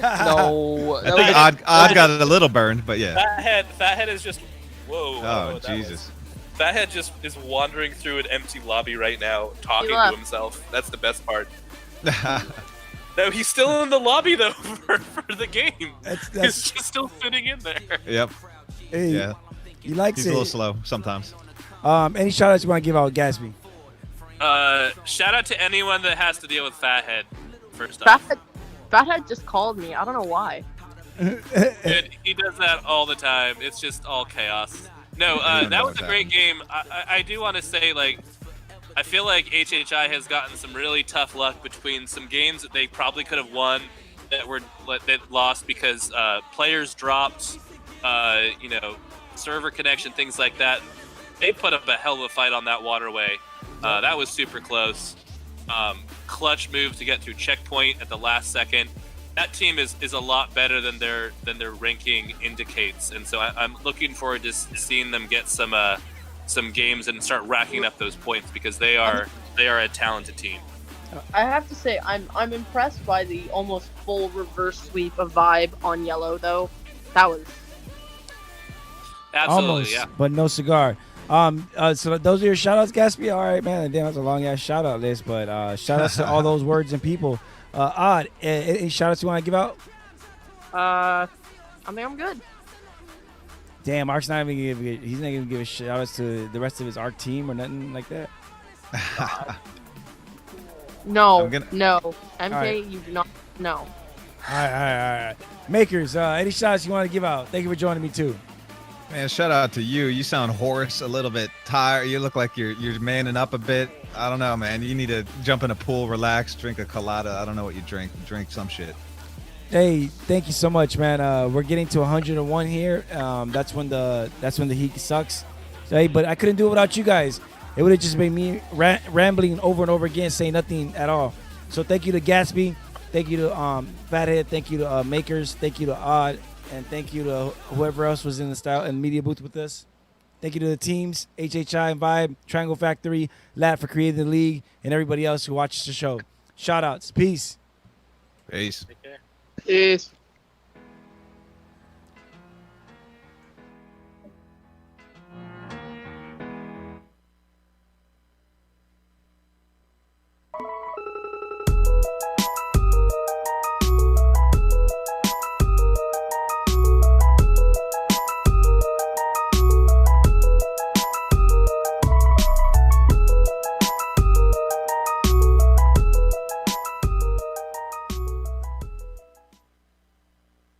No. That I think was Odd got it a little burned, but yeah. Fathead is just whoa. Oh, that Jesus. was- Fathead just is wandering through an empty lobby right now, talking to left. himself. That's the best part. No, he's still in the lobby though for the game. That's He's just still sitting in there. Yep. hey, Yeah. he likes He's a little it. slow sometimes. Any shout outs you want to give out, Gatsby? Shout out to anyone that has to deal with Fathead. First off, Fathead just called me. I don't know why. Dude, he does that all the time. It's just all chaos. No, don't know that was what a great game. I do want to say, like, I feel like HHI has gotten some really tough luck between some games that they probably could have won that lost because players dropped, server connection, things like that. They put up a hell of a fight on that waterway. That was super close. Clutch move to get through checkpoint at the last second. that team is a lot better than their ranking indicates, and so I'm looking forward to seeing them get some games and start racking up those points because they are a talented team. I have to say, I'm impressed by the almost full reverse sweep of Vibe on Yellow, though. That was Absolutely, almost, yeah. but no cigar. So those are your shout outs, Gatsby. All right, man. Damn, that's a long ass shout out list, but shout outs to all those words and people. Odd, any shout outs you want to give out? I think I'm good. Damn, Arc's not even he's not even give a shout outs to the rest of his Arc team or nothing like that. No, gonna- no. MK, right. you do not. No. All right. Makers, any shout outs you want to give out? Thank you for joining me too. Man, shout out to you. You sound hoarse, a little bit tired. You look like you're manning up a bit. I don't know, man. You need to jump in a pool, relax, drink a colada. I don't know what you drink. Drink some shit. Hey, thank you so much, man. We're getting to 101 here. That's when the heat sucks. Hey, but I couldn't do it without you guys. It would have just been me rambling over and over again, saying nothing at all. So thank you to Gatsby, thank you to Fathead, thank you to Makers, thank you to Odd, and thank you to whoever else was in the style and media booth with us. Thank you to the teams, HHI and Vibe, Triangle Factory, Lat for creating the league, and everybody else who watches the show. Shout outs. Peace. Peace. Take care. Peace.